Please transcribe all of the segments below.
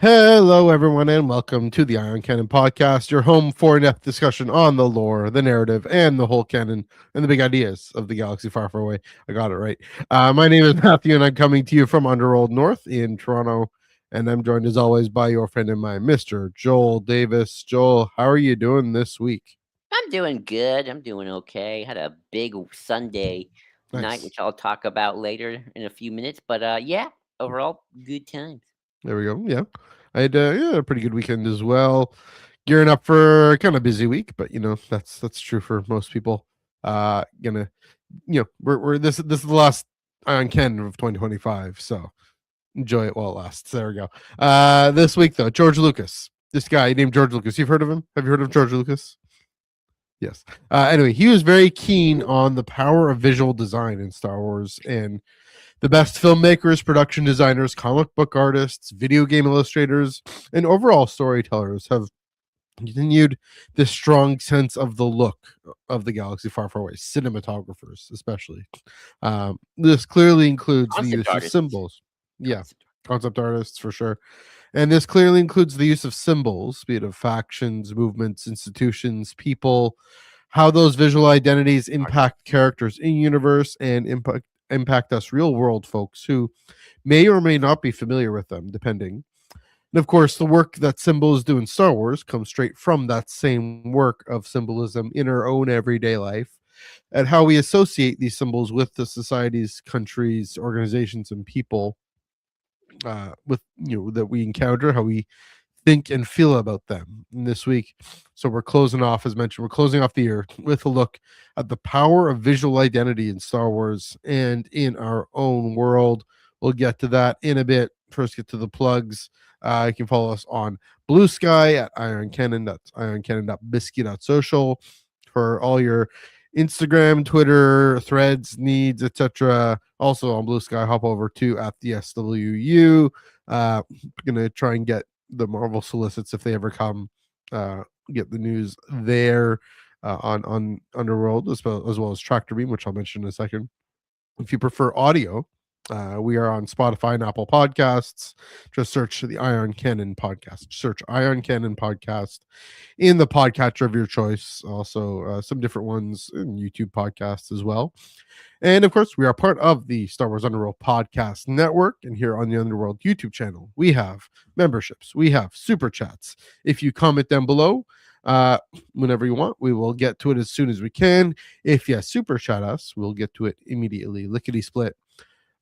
Hello, everyone, and welcome to the Iron Canon podcast, your home for in-depth discussion on the lore, the narrative, and the whole canon and the big ideas of the galaxy far, far away. I got it right. My name is Matthew, and I'm coming to you from Underworld North in Toronto, and I'm joined as always by your friend and mine, Mr. Joel Davis. Joel, how are you doing this week? I'm doing good. I'm doing okay. Had a big Sunday night, Nice. which I'll talk about later in a few minutes. But yeah, overall, good times. There we go. Yeah, I had a pretty good weekend as well. Gearing up for kind of busy week, but that's true for most people. Gonna we're this is the last on Ken of 2025, so enjoy it while it lasts. There we go. This week though, George Lucas, this guy named George Lucas. You've heard of him? Have you heard of George Lucas? Yes. Anyway, he was very keen on the power of visual design in Star Wars, and the best filmmakers, production designers, comic book artists, video game illustrators, and overall storytellers have continued this strong sense of the look of the galaxy far, far away. Cinematographers, especially. This clearly includes the Concept use of artists. symbols. Yeah, Concept. concept artists for sure. And this clearly includes the use of symbols, be it of factions, movements, institutions, people, how those visual identities impact characters in universe and impact us real world folks who may or may not be familiar with them, depending. And of course, the work that symbols do in Star Wars comes straight from that same work of symbolism in our own everyday life, and how we associate these symbols with the societies, countries, organizations, and people with that we encounter, how we think and feel about them in this week. So we're closing off, as mentioned, we're closing off the year with a look at the power of visual identity in Star Wars and in our own world. We'll get to that in a bit. First, get to the plugs. You can follow us on Blue Sky at Iron Canon. That's ironcanon.biscuit.social for all your Instagram, Twitter, Threads needs, etc. Also on Blue Sky, hop over to at the SWU. Gonna try and get the Marvel solicits if they ever come. Get the news there on Underworld as well as Tractor Beam, which I'll mention in a second. If you prefer audio, we are on Spotify and Apple Podcasts. Just search the Iron Canon podcast. Search Iron Canon podcast in the podcatcher of your choice. Also, some different ones in YouTube podcasts as well. And of course, we are part of the Star Wars Underworld Podcast Network. And here on the Underworld YouTube channel, we have memberships, we have super chats. If you comment down below, uh, whenever you want, we will get to it as soon as we can. If you super chat us, we'll get to it immediately. Lickety split.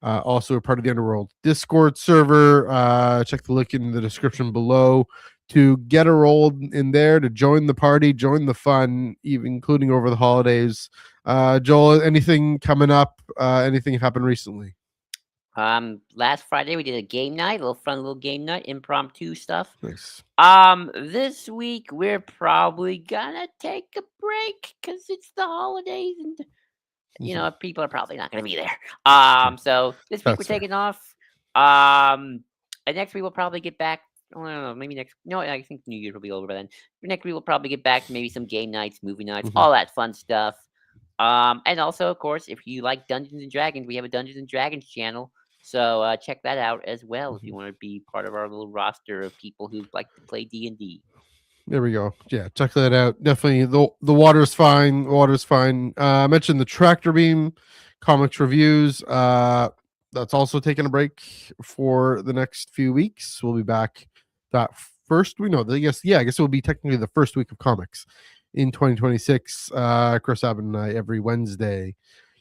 Also, a part of the Underworld Discord server. Check the link in the description below to get a role in there, to join the party, join the fun, even including over the holidays. Joel, anything coming up? Anything happened recently? Last Friday we did a game night, a little fun little game night, impromptu stuff. Nice. This week we're probably gonna take a break because it's the holidays and people are probably not gonna be there. So this week we're That's fair. taking off. And next week we'll probably get back. I don't know, maybe next. No, I think New Year will be over by then. Next week we'll probably get back to maybe some game nights, movie nights, Mhm. all that fun stuff. And also, of course, if you like Dungeons and Dragons, we have a Dungeons and Dragons channel. So check that out as well if you Mhm. want to be part of our little roster of people who like to play D&D. There we go. Yeah, check that out. Definitely, the water's fine. Water's fine. I mentioned the Tractor Beam comics reviews. That's also taking a break for the next few weeks. We'll be back that first. We know. I guess. Yeah, I guess it will be technically the first week of comics in 2026. Chris Abbott and I every Wednesday,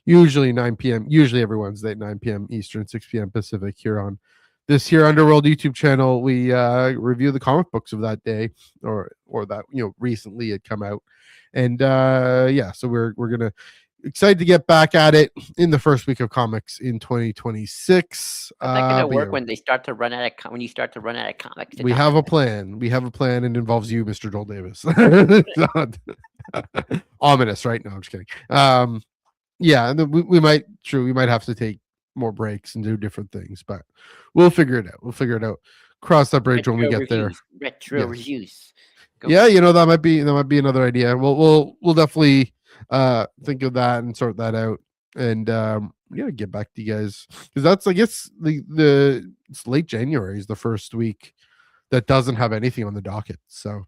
usually 9 p.m. Usually every Wednesday at 9 p.m. Eastern, 6 p.m. Pacific here on this here Underworld YouTube channel. We review the comic books of that day or that recently had come out, and yeah, so we're gonna excited to get back at it in the first week of comics in 2026. How's that gonna But work yeah, when they start to run out of when you start to run out of comics to we talk have a about? plan. We have a plan, and involves you, Mr. Joel Davis. Ominous, right? No, I'm just kidding. Yeah, and then we might have to take more breaks and do different things, but we'll figure it out. We'll figure it out. Cross that bridge when we Retro get there. reviews. Retro Yes. reviews. Go. Yeah, that might be another idea. We'll definitely think of that and sort that out, and yeah, get back to you guys, because that's, I guess, the it's late January is the first week that doesn't have anything on the docket. So,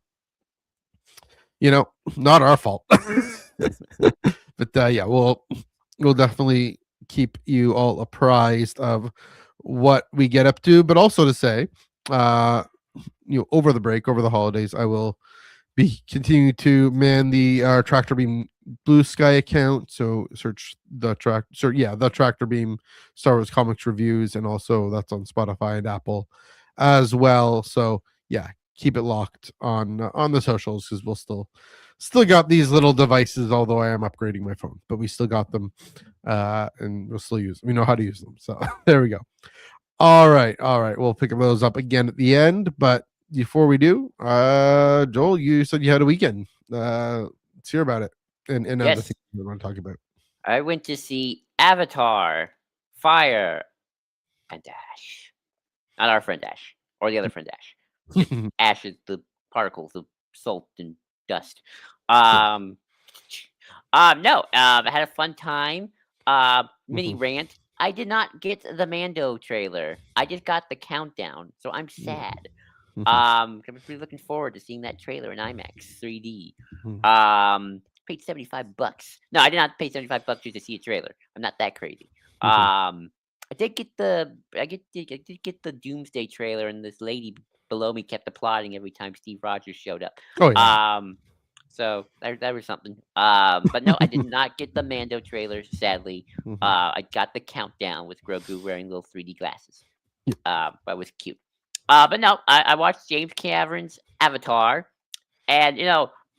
not our fault. But yeah, we'll definitely keep you all apprised of what we get up to. But also to say, over the break, over the holidays, I will be continuing to man the Tractor Beam Blue Sky account. So search the Tractor Beam Star Wars Comics reviews, and also that's on Spotify and Apple as well. So yeah, keep it locked on the socials, because we'll still got these little devices, although I am upgrading my phone, but we still got them, and we'll still use them. We know how to use them. So there we go. All right. We'll pick those up again at the end, but before we do, Joel, you said you had a weekend. Let's hear about it, and other Yes. things we want to talk about. I went to see Avatar, Fire, and Ash. Not our friend Ash, or the other friend Ash. Ash is the particles of salt and dust. No, I had a fun time. Mini rant. I did not get the Mando trailer. I just got the countdown, so I'm sad. I'm really looking forward to seeing that trailer in IMAX 3D. Paid $75. No, I did not pay $75 just to see a trailer. I'm not that crazy. I did get I did get the Doomsday trailer, and this lady below me kept applauding every time Steve Rogers showed up. Oh yeah. So that was something. But no, I did not get the Mando trailer, sadly. I got the countdown with Grogu wearing little 3D glasses. But it was cute. But no, I watched James Cameron's Avatar, and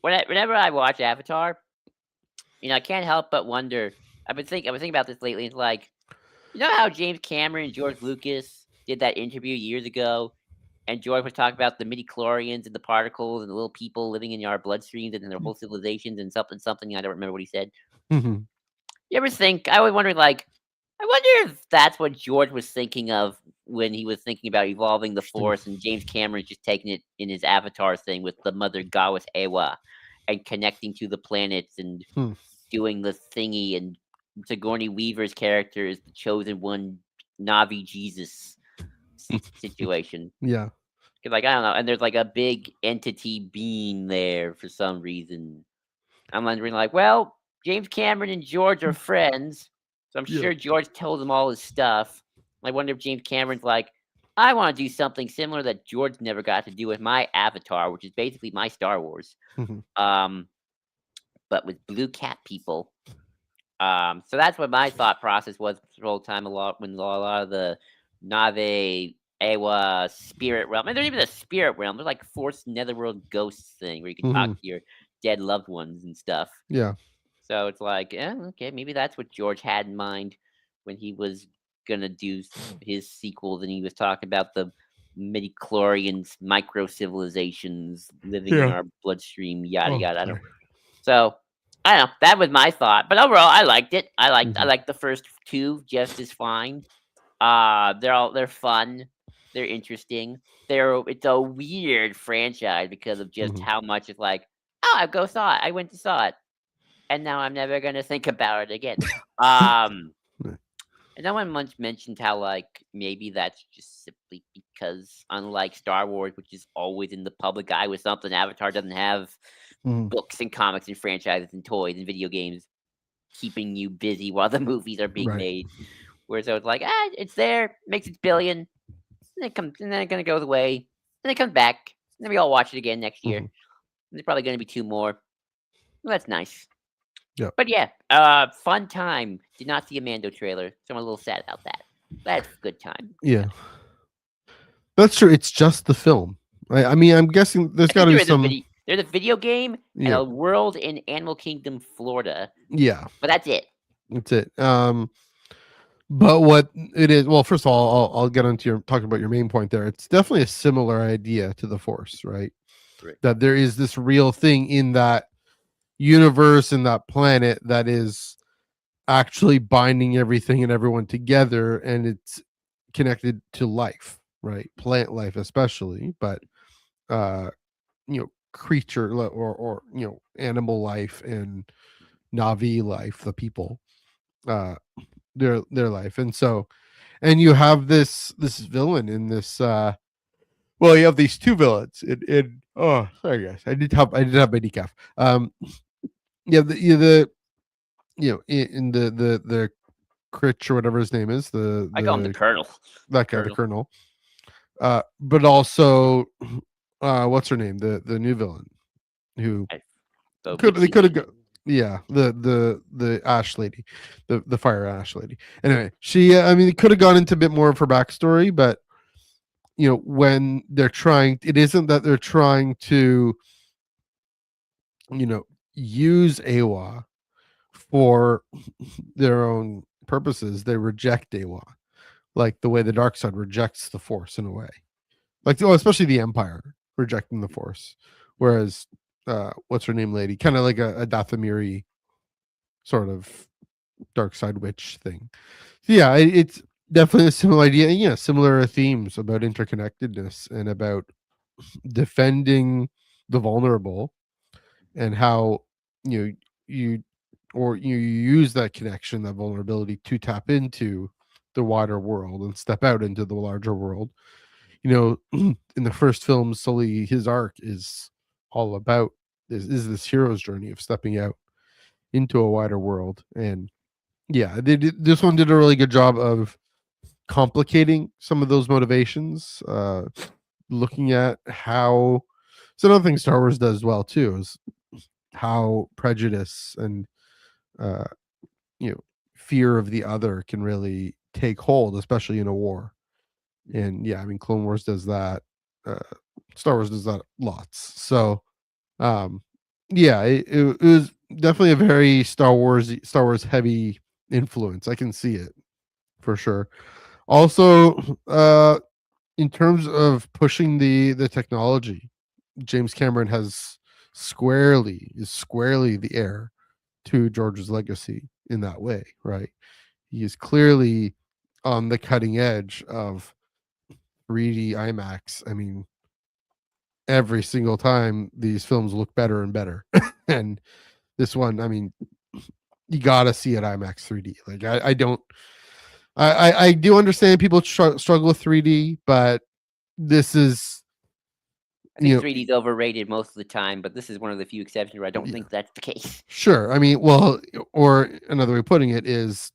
whenever I watch Avatar, I can't help but wonder. I've been thinking about this lately. It's like, how James Cameron and George Lucas did that interview years ago, and George was talking about the midichlorians and the particles and the little people living in our bloodstreams and their whole civilizations and something. I don't remember what he said. You ever think? I was wondering, I wonder if that's what George was thinking of when he was thinking about evolving the Force, and James Cameron just taking it in his Avatar thing with the mother goddess Ewa and connecting to the planets and doing the thingy, and Sigourney Weaver's character is the chosen one, Navi Jesus situation. Yeah. Because, I don't know, and there's a big entity being there for some reason. I'm wondering, well, James Cameron and George are friends, so I'm sure George told him all his stuff. I wonder if James Cameron's I want to do something similar that George never got to do with my Avatar, which is basically my Star Wars. But with blue cat people. So that's what my thought process was the whole time. When a lot of the Nave, Ewa, spirit realm, and there's even a spirit realm. There's Force Netherworld ghosts thing where you can talk to your dead loved ones and stuff. Yeah. So it's okay, maybe that's what George had in mind when he was gonna do his sequels, and he was talking about the midichlorians, micro civilizations living in our bloodstream, yada yada. So I don't know. That was my thought, but overall, I liked it. I liked the first two just as fine. They're fun. They're interesting. It's a weird franchise because of just how much it's I went to saw it, and now I'm never gonna think about it again. And no one once mentioned how maybe that's just simply because, unlike Star Wars, which is always in the public eye with something, Avatar doesn't have books and comics and franchises and toys and video games keeping you busy while the movies are being made. Whereas I was it's there, makes its billion, and then it kind of goes away, then it comes back, and then we all watch it again next year. There's probably going to be 2 more. Well, that's nice. Yeah. But yeah, fun time. Did not see a Mando trailer, so I'm a little sad about that. That's a good time. Yeah. That's true. It's just the film. I mean, I'm guessing there's got to be some. There's a video game and a world in Animal Kingdom, Florida. Yeah. But that's it. That's it. But what it is, well, first of all, I'll get into talking about your main point there. It's definitely a similar idea to the Force, right? That there is this real thing in that universe and that planet that is actually binding everything and everyone together, and it's connected to life, right? Plant life especially, but creature or animal life and Navi life, the people, their life. And so, and you have this villain in this well, you have these two villains in oh sorry guys, I did have my decaf. The in the Critch or whatever his name is, I call him the the Colonel. that guy, the Colonel. Colonel. But also, what's her name? The new villain who I, the they witchy could have lady. got. Yeah, the Ash lady, the fire Ash lady. Anyway, she I mean, it could have gone into a bit more of her backstory, but when they're trying, it isn't that they're trying to use Awa for their own purposes. They reject Awa, like the way the dark side rejects the Force in a way, like especially the Empire rejecting the Force, whereas what's her name, lady, kind of like a Dathomiri sort of dark side witch thing. So yeah, it's definitely a similar idea. Yeah, similar themes about interconnectedness and about defending the vulnerable, and how you you you use that connection, that vulnerability, to tap into the wider world and step out into the larger world. In the first film, Sully, his arc is all about is this hero's journey of stepping out into a wider world. And yeah, this one did a really good job of complicating some of those motivations, looking at how it's another thing Star Wars does well too, is how prejudice and uh you know fear of the other can really take hold, especially in a war. And yeah, I mean, Clone Wars does that, uh Star Wars does that lots. So um yeah, it was definitely a very Star Wars heavy influence. I can see it for sure. Also, in terms of pushing the technology, James Cameron is squarely the heir to George's legacy in that way, right? He is clearly on the cutting edge of 3D IMAX. I mean, every single time these films look better and better. And this one, I mean, you gotta see it IMAX 3D. Like I don't I do understand people struggle with 3D, but this is I think you know 3D is overrated most of the time, but this is one of the few exceptions where I don't yeah, think that's the case. sure. I mean, well, or another way of putting it is,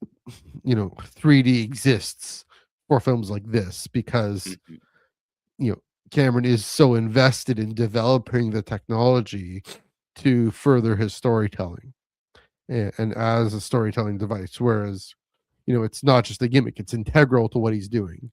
3D exists for films like this because Mhm. you know Cameron is so invested in developing the technology to further his storytelling, and as a storytelling device, whereas it's not just a gimmick, it's integral to what he's doing.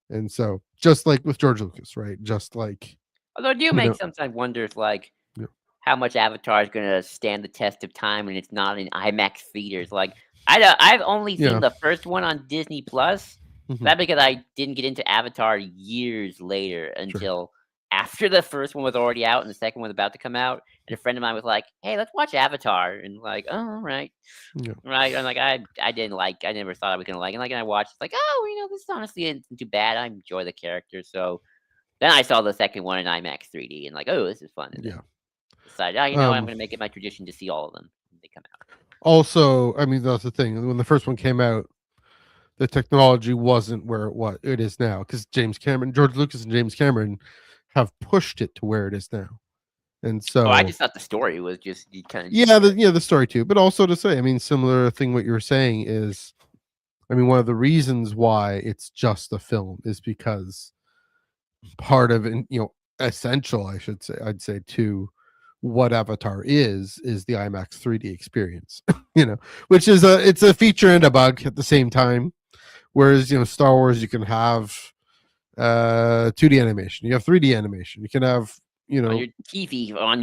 And so, just like with George Lucas, right? Just like Although I do you make know sometimes wonders, like, yeah, how much Avatar is gonna stand the test of time when it's not in IMAX theaters. Like, I've only seen yeah. the first one on Disney Plus. Mhm, That because I didn't get into Avatar years later sure. until after the first one was already out and the second one was about to come out. And a friend of mine was like, "Hey, let's watch Avatar." And like, "Oh, all right, Yeah. right." And like, I didn't like. I never thought I was gonna like. It. And like, and I watched. It's like, oh, this honestly isn't too bad. I enjoy the character. So then I saw the second one in IMAX 3D and like, oh, this is fun. And then Yeah. decided, oh, I'm Um gonna make it my tradition to see all of them when they come out. Also, I mean, that's the thing. When the first one came out, the technology wasn't where it is now, because George Lucas and James Cameron have pushed it to where it is now. And Oh, I so, just thought the story was just kind of yeah, the story too, but also to say, I mean, similar thing what you were saying is, I mean, one of the reasons why it's just a film is because part of it, essential, I'd say, to what Avatar is the IMAX 3D experience, which is it's a feature and a bug at the same time. Whereas, Star Wars, you can have 2D animation, you have 3D animation, you can have, on your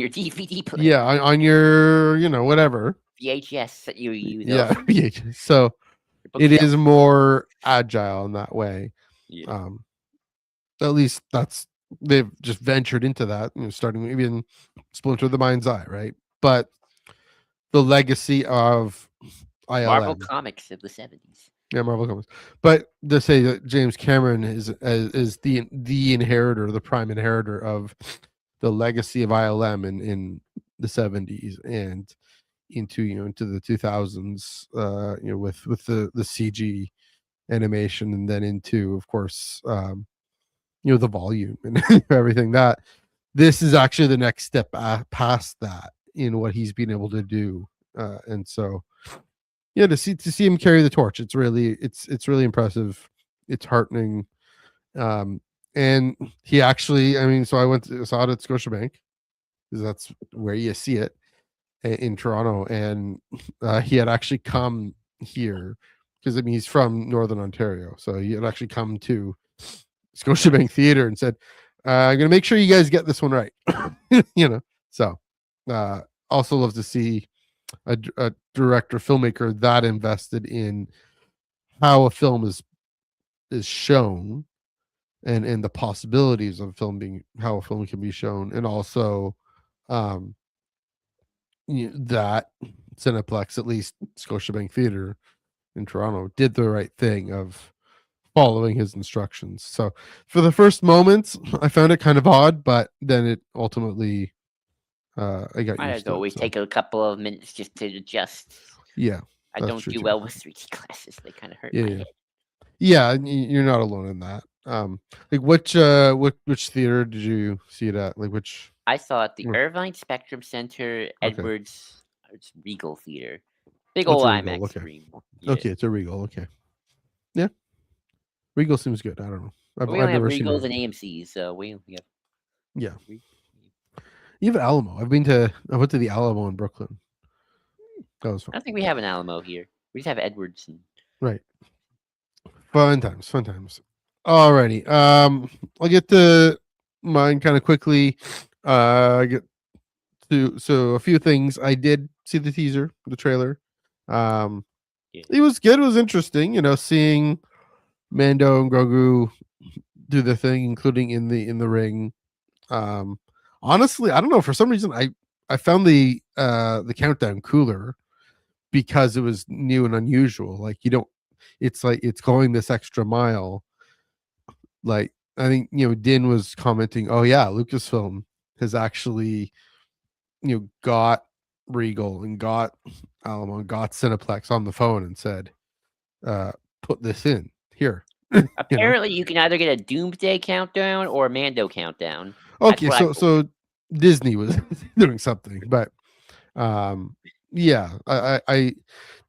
DVD yeah, player, on your, whatever. VHS that you use Yeah. over So your it is bookshelf. more agile in that way. Yeah, Um, at least they've just ventured into that, starting maybe in Splinter the Mind's Eye, right? But the legacy of Marvel ILM, Comics of the '70s. yeah, Marvel Comics. But to say that James Cameron is the inheritor, the prime inheritor of the legacy of ILM in the '70s and into the 2000s, with the CG animation, and then into, of course, the volume and everything, that this is actually the next step past that in what he's been able to do. And so, yeah, to see him carry the torch, it's really impressive. It's heartening. Um, and he actually, I mean, so saw it at Scotiabank, because that's where you see it in Toronto, and he had actually come here because, I mean, he's from Northern Ontario, so he had actually come to Scotiabank Theater and said, "I'm gonna make sure you guys get this one right." So uh, also love to see a director filmmaker that invested in how a film is shown, and the possibilities of film being how a film can be shown, and also um that Cineplex, at least Scotiabank Theater in Toronto, did the right thing of following his instructions. So for the first moments, I found it kind of odd, but then it ultimately, I got Might used as to it. always So take a couple of minutes just to adjust. yeah, I that's don't true do too. well with 3D glasses. They kind of hurt Yeah, my yeah, head. yeah. And you're not alone in that. Like which theater did you see it at? Like which? I saw it at the mm, Irvine Spectrum Center, Okay, Edwards, it's Regal Theater. Big it's old a Regal. IMAX Okay, screen. Yeah. okay, it's a Regal. Okay, yeah, Regal seems good. I don't know. We I've only have never seen Regals it. and AMCs, so we have. Yeah, Re- you have Alamo. I went to the Alamo in Brooklyn. That was fun. I don't think we have an Alamo here. We just have Edwards. And Right. Fun times, fun times. Alrighty. I'll get to mine kind of quickly. Get to so a few things. I did see the teaser, the trailer. Um, yeah. it was good. It was interesting. Seeing Mando and Grogu do the thing, including in the ring. Um, Honestly, I don't know. For some reason, I found the countdown cooler because it was new and unusual. Like, you don't. It's like it's going this extra mile. Like, I think Din was commenting, "Oh yeah, Lucasfilm has actually got Regal and got Alamo and got Cineplex on the phone and said, put this in here." you know. Apparently, you can either get a Doomsday countdown or a Mando countdown. That's Okay, what I've so Disney was doing something, but um, yeah, I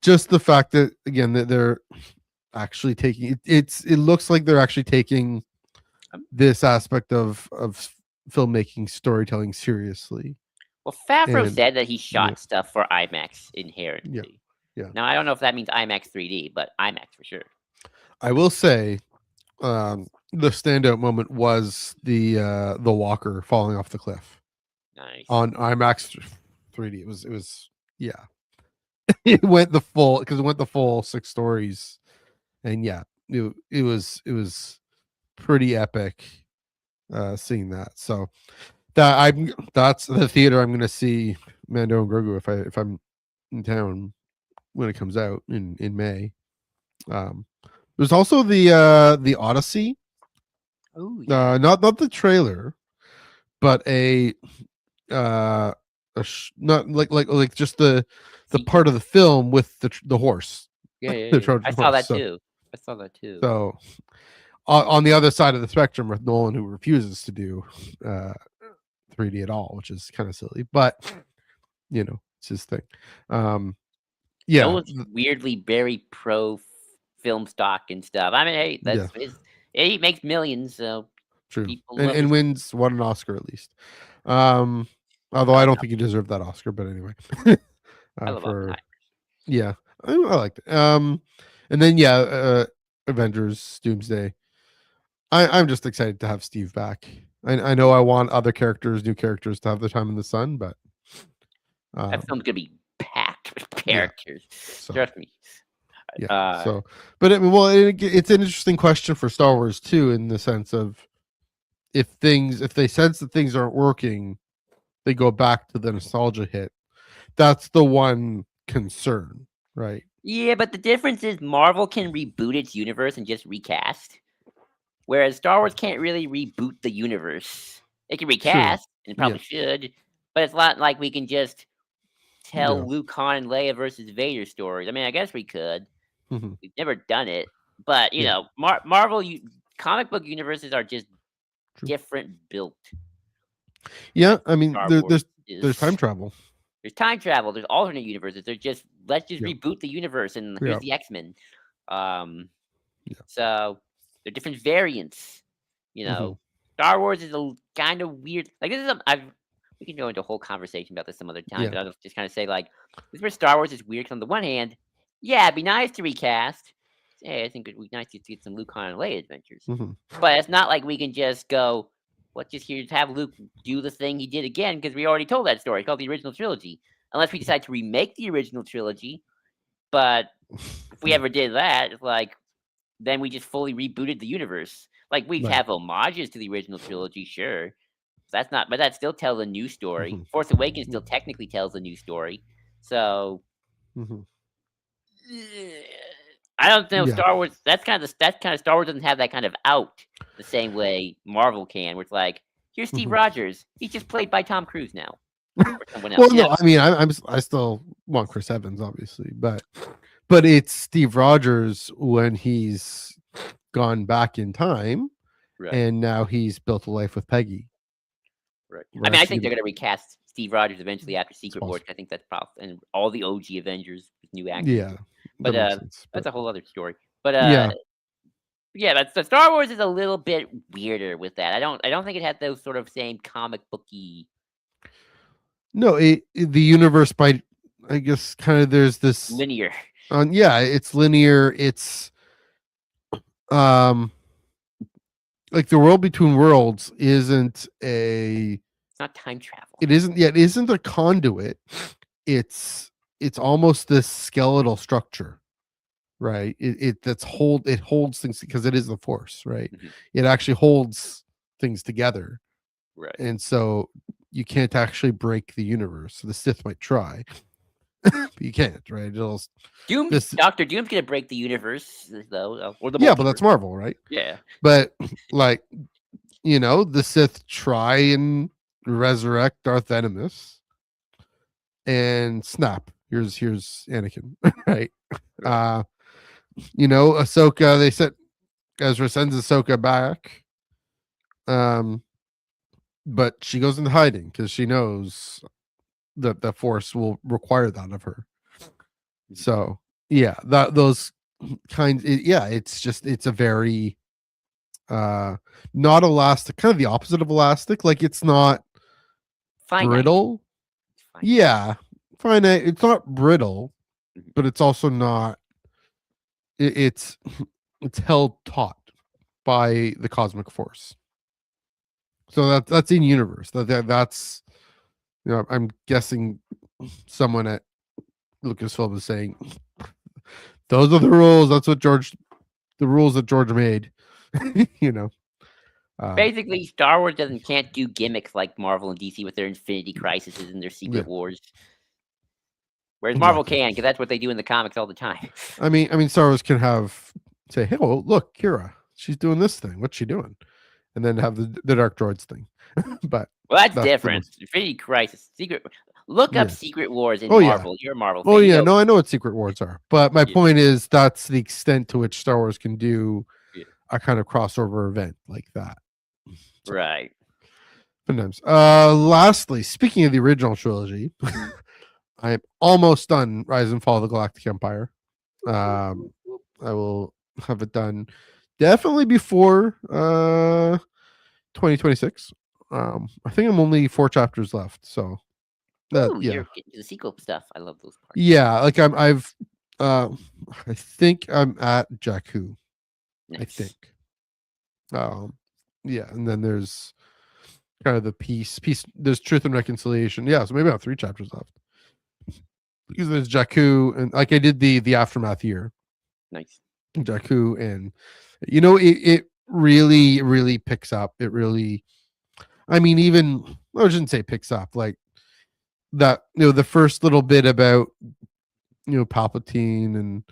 just the fact that, again, that they're actually taking it, it looks like they're actually taking this aspect of filmmaking, storytelling seriously. Well, Favreau And said that he yeah, shot stuff for IMAX yeah, inherently. yeah. Now, I don't know if that means IMAX 3D, but IMAX for sure. I will say, the standout moment was the walker falling off the cliff Nice. on IMAX 3D. It was yeah. It went the full, because it went the full 6 stories, and yeah, it was pretty epic seeing that. So that's the theater I'm going to see Mando and Grogu if I'm in town when it comes out in May. There's also the Odyssey, Oh, yeah. not the trailer, but uh not like just the Sequel. part of the film with the horse, Yeah, yeah, the yeah. I Trojan saw horse. that So too. I saw that too. so on the other side of the spectrum with Nolan, who refuses to do uh 3D at all, which is kind of silly, but it's his thing. Um, No yeah, one's weirdly very pro film stock and stuff. I mean, hey, yeah, that's his. He makes millions, so true, people and love his. won an Oscar at least. Um, Although I I like don't think he deserved that Oscar, but anyway, I love for Oppenheimer. yeah, I liked it. And then yeah, Avengers Doomsday. I'm just excited to have Steve back. I know I want other characters, new characters, to have their time in the sun, but That um, film's gonna be packed with yeah. characters. So Trust me. yeah. Uh, But I mean, well, it's an interesting question for Star Wars too, in the sense of, if they sense that things aren't working, they go back to the nostalgia hit. That's the one concern, right? yeah, but the difference is Marvel can reboot its universe and just recast, whereas Star Wars can't really reboot the universe. It can True. recast, and it Yeah. probably should, but it's not like we can just Yeah. tell Luke, Han, and Leia versus Vader stories. I mean, I guess we could. Mhm. We've never done it, but Yeah. Marvel comic book universes are just different built Yeah, than I mean, Star Wars there's time is. travel. There's time travel. There's alternate universes. They're just let's just Yeah, reboot the universe and here's yeah, the X-Men. Um, yeah. so they're different variants. You Hmm. know, Star Wars is a kind of weird. Like this is a, I've we can go into a whole conversation about this some other time, Yeah. but I'll just kind of say like this is where Star Wars is weird. 'Cause on the one hand, yeah, it'd be nice to recast. Yeah, I think it'd be nice to get some Luke Han and Leia adventures, Hmm. but it's not like we can just go. Let's just here have Luke do the thing he did again because we already told that story. It's called the original trilogy. Unless we decide to remake the original trilogy, but if we Yeah. ever did that, it's like then we just fully rebooted the universe. Like we Right. have homages to the original trilogy, sure. That's not, but that still tells a new story. Hmm. Force Awakens still technically tells a new story. So Hmm. I don't know. Yeah. Star Wars. That's kind of Star Wars doesn't have that kind of out the same way Marvel can. Where it's like, here's Steve Hmm. Rogers. He's just played by Tom Cruise now or someone else. Well, You no, know? I mean, I still want Chris Evans, obviously, but it's Steve Rogers when he's gone back in time, Right. and now he's built a life with Peggy. Right. We're I mean, I actually think they're gonna. going to recast Steve Rogers eventually after It's Secret Wars. possible. I think that's probably and all the OG Avengers with new actors. Yeah, But that makes sense. that's But a whole other story. But yeah, yeah, that's the Star Wars is a little bit weirder with that. I don't think it had those sort of same comic booky no, the universe by, I guess, kind of there's this. linear. Yeah, it's linear. It's um like the world between worlds isn't a. It's not time travel. It isn't. Yeah, it isn't a conduit. It's it's almost this skeletal structure, right? It holds things because it is the force, right? Mhm. It actually holds things together, Right. and so you can't actually break the universe. The Sith might try, but you can't, right? It'll this Doctor Doom's gonna break the universe though, or the Yeah, but that's multiverse. Marvel, right? Yeah. But like, the Sith try and resurrect Darth Venomous, and snap. Here's Anakin, right? Right. Uh, Ahsoka. They said Ezra sends Ahsoka back, um, but she goes into hiding because she knows that the Force will require that of her. Mhm. So yeah, that those kinds. It's a very not elastic, kind of the opposite of elastic. Like it's not Finite. brittle. It's finite. Yeah, finite. It's not brittle, Mhm. but it's also not. It's it's held taut by the cosmic force. So that's in universe. That's I'm guessing someone at Lucasfilm is saying those are the rules. That's what the rules that George made. you know. Um, Basically, Star Wars can't do gimmicks like Marvel and DC with their Infinity Crises and their yeah, Secret Wars. Whereas Marvel exactly. can, because that's what they do in the comics all the time. I mean, Star Wars can say, "Hey, well, look, Kira, she's doing this thing. What's she doing?" And then have the Dark Droids thing. But Well, that's that's the different. most. Infinity Crisis, Secret. Look up Yeah. Secret Wars in Oh yeah. Marvel. You're a Marvel Oh fan. You yeah. go, No, I know what Secret Wars are, but my yeah, point is that's the extent to which Star Wars can do yeah, a kind of crossover event like that. So right. sometimes. Lastly, speaking of the original trilogy, Mhm. I'm almost done Rise and Fall of the Galactic Empire. I will have it done definitely before 2026. I think I'm only 4 chapters left, so that Ooh, yeah. you're getting to the sequel stuff. I love those parts. Yeah, like uh I think I'm at Jakku, I think. Nice. Um yeah, and then there's kind of the peace, there's truth and reconciliation. Yeah, so maybe I have 3 chapters left. Because there's Jakku, and like I did the aftermath year. Nice. Jakku, and it really, really picks up. It really, I mean, even I shouldn't say picks up, like that, the first little bit about Palpatine and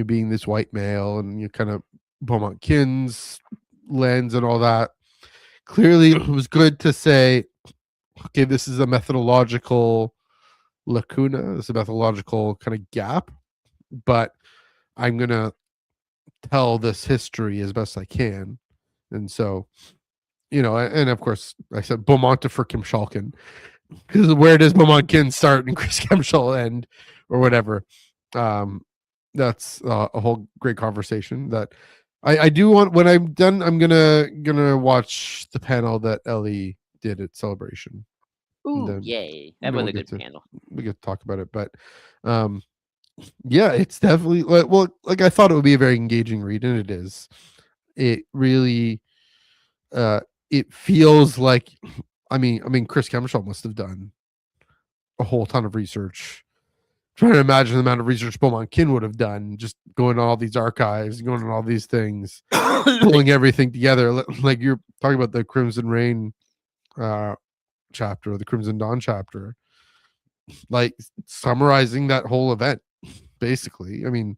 being this white male, and you kind of Beaumont Kin's lens and all that. Clearly it was good to say, okay, this is a methodological lacuna, this is a methodological kind of gap, but I'm gonna tell this history as best I can. And so and of course I said Beaumont for Kim Shulkin, because where does Beaumont start and Chris Kemshall end, or whatever. Um, that's a whole great conversation that I do want. When I'm done, I'm gonna watch the panel that Ellie did at Celebration. And Ooh, then yay! That we'll was a get good to panel. talk about it. But um, yeah, it's definitely like I thought it would be a very engaging read, and it is. It really it feels like I mean Chris Kemshall must have done a whole ton of research. Trying to imagine the amount of research Beaumont Kin would have done, just going to all these archives, going to all these things, pulling everything together. Like you're talking about the Crimson Rain chapter, the Crimson Dawn chapter, like summarizing that whole event, basically. I mean,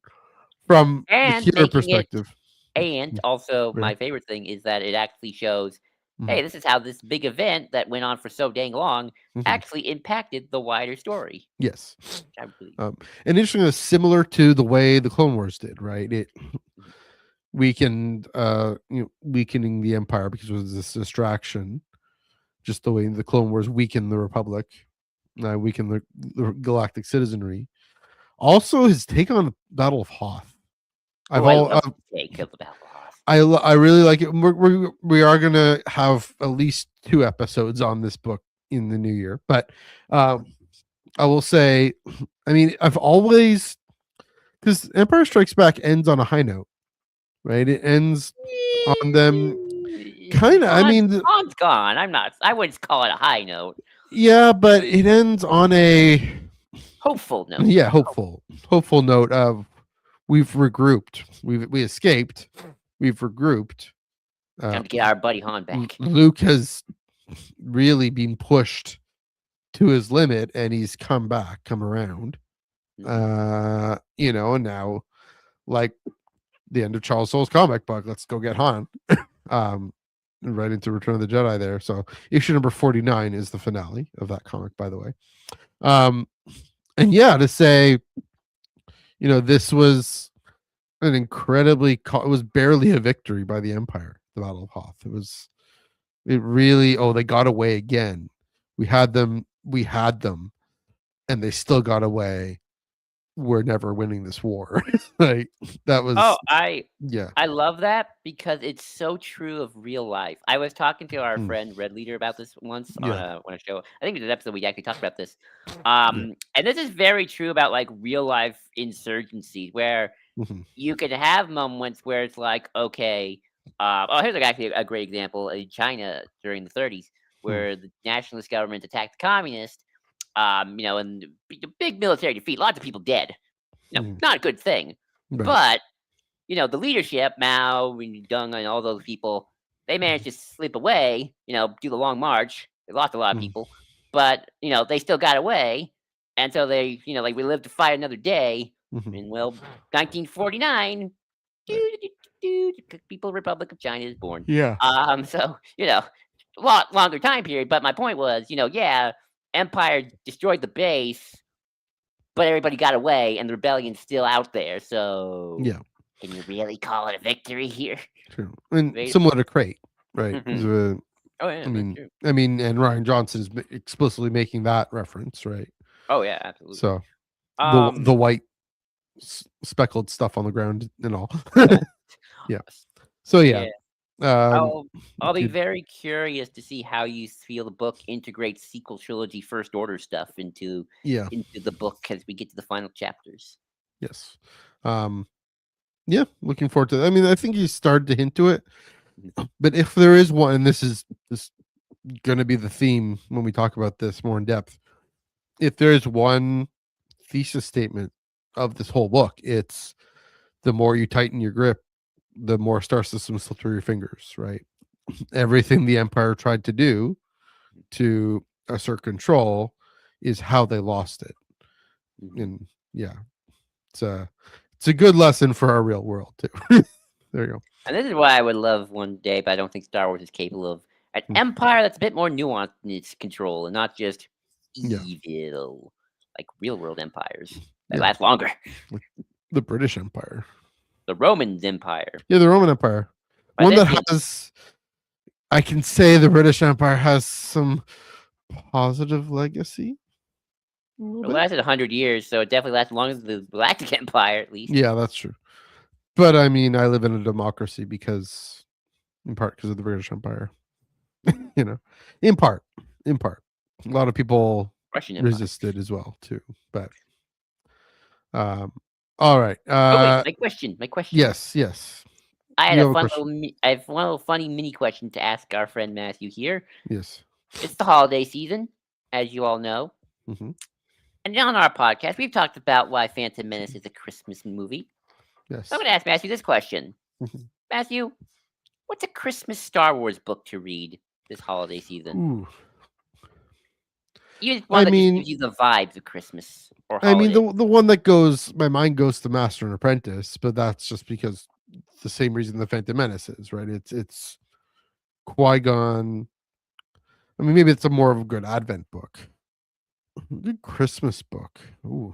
from the and hero making it perspective. And also, Yeah. my favorite thing is that it actually shows, Mhm. hey, this is how this big event that went on for so dang long Mhm. actually impacted the wider story. Yes. I really, And interesting, similar to the way the Clone Wars did, right? It weakened, weakening the Empire because it was this distraction, just the way the Clone Wars weakened the Republic, weakened the galactic citizenry. Also, his take on the Battle of Hoth. oh, I love the take of the Battle of Hoth. I really like it. We are gonna have at least 2 episodes on this book in the new year, but I will say, I mean, I've always, because Empire Strikes Back ends on a high note, right? It ends on them kind of. I Han, mean, Han's gone. I wouldn't call it a high note. yeah, but it ends on a Hopeful note. yeah, hopeful note of we've regrouped, we escaped, we've regrouped. Time to get our buddy Han back. Luke has really been pushed to his limit, and he's come around. And now, like the end of Charles Soule's comic book, let's go get Han. Right into Return of the Jedi there. So issue number 49 is the finale of that comic, by the way. And yeah, to say, this was an incredibly, it was barely a victory by the Empire, the Battle of Hoth. It really, they got away again. We had them, and they still got away. We're never winning this war. Like that was, yeah. I love that because it's so true of real life. I was talking to our friend Red Leader about this once on a show. I think it was an episode we actually talked about this. And this is very true about like real life insurgencies where you could have moments where it's like, okay, here's actually a great example in China during the 30s where the nationalist government attacked the communists. And big military defeat, lots of people dead. Not a good thing. Right. But the leadership, Mao, Deng, and all those people, they managed to slip away. Do the long march. They lost a lot of people, but they still got away, and so they, like we lived to fight another day. And 1949, People Republic of China is born. Yeah. So a lot longer time period. But my point was, Empire destroyed the base, but everybody got away, and the rebellion's still out there. So Yeah. Can you really call it a victory here? True. And similar to Crate, right? Oh yeah, I mean, and Ryan Johnson is explicitly making that reference, right? Oh yeah, absolutely. So the white speckled stuff on the ground and all. Yeah. So yeah. I'll be very curious to see how you feel the book integrates sequel trilogy First Order stuff into the book as we get to the final chapters. Yes. Yeah, looking forward to that. I mean, I think he started to hint to it, but if there is one, and this is going to be the theme when we talk about this more in depth, if there is one thesis statement of this whole book, it's the more you tighten your grip, the more star systems slip through your fingers, right? Everything the Empire tried to do to assert control is how they lost it. And yeah, it's a good lesson for our real world too. There you go. And this is why I would love one day, but I don't think Star Wars is capable of an empire that's a bit more nuanced in its control and not just evil, like real world empires that last longer. The British Empire. The Roman Empire. Yeah, the Roman Empire. One that has I can say the British Empire has some positive legacy. A little It bit. lasted 100 years, so it definitely lasted as long as the Galactic Empire, at least. Yeah, that's true. But I mean, I live in a democracy because, in part, because of the British Empire. You know, in part, in part, a lot of people Russian Empire. resisted as well too. But um, all right. Oh wait, my question. My question. Yes, yes. I had You a have a fun question? I have one little funny mini question to ask our friend Matthew here. Yes. It's the holiday season, as you all know. Hmm. And on our podcast, we've talked about why Phantom Menace is a Christmas movie. So I'm Yes. going to ask Matthew this question. Mhm. Matthew, what's a Christmas Star Wars book to read this holiday season? Ooh. Even one I that just mean, gives you the vibes of Christmas or I mean holiday. the one that goes my mind goes to Master and Apprentice, but that's just because the same reason the Phantom Menace is, right? It's Qui-Gon. I mean, maybe it's a more of a good Advent book. Good Christmas book. Ooh.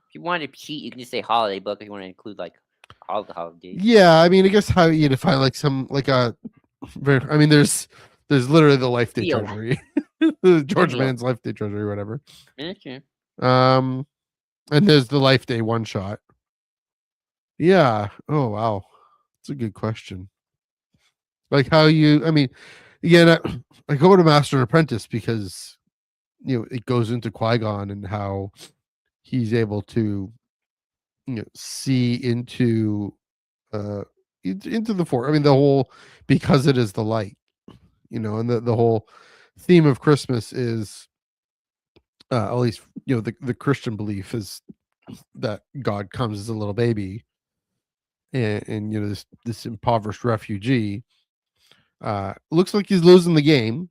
If you want to cheat, you can just say holiday book if you want to include like all the holidays. Yeah, I mean, I guess how you define like some like a I mean, there's literally the Life Day Field. Treasury, the George Field. Mann's Life Day Treasury, whatever. Okay. And there's the Life Day one shot. Yeah. Oh wow, that's a good question. Like how you? I mean, again, I go to Master and Apprentice because it goes into Qui-Gon and how he's able to see into the force. I mean, the whole because it is the light, and the whole theme of Christmas is at least the Christian belief is that God comes as a little baby, and this impoverished refugee looks like he's losing the game,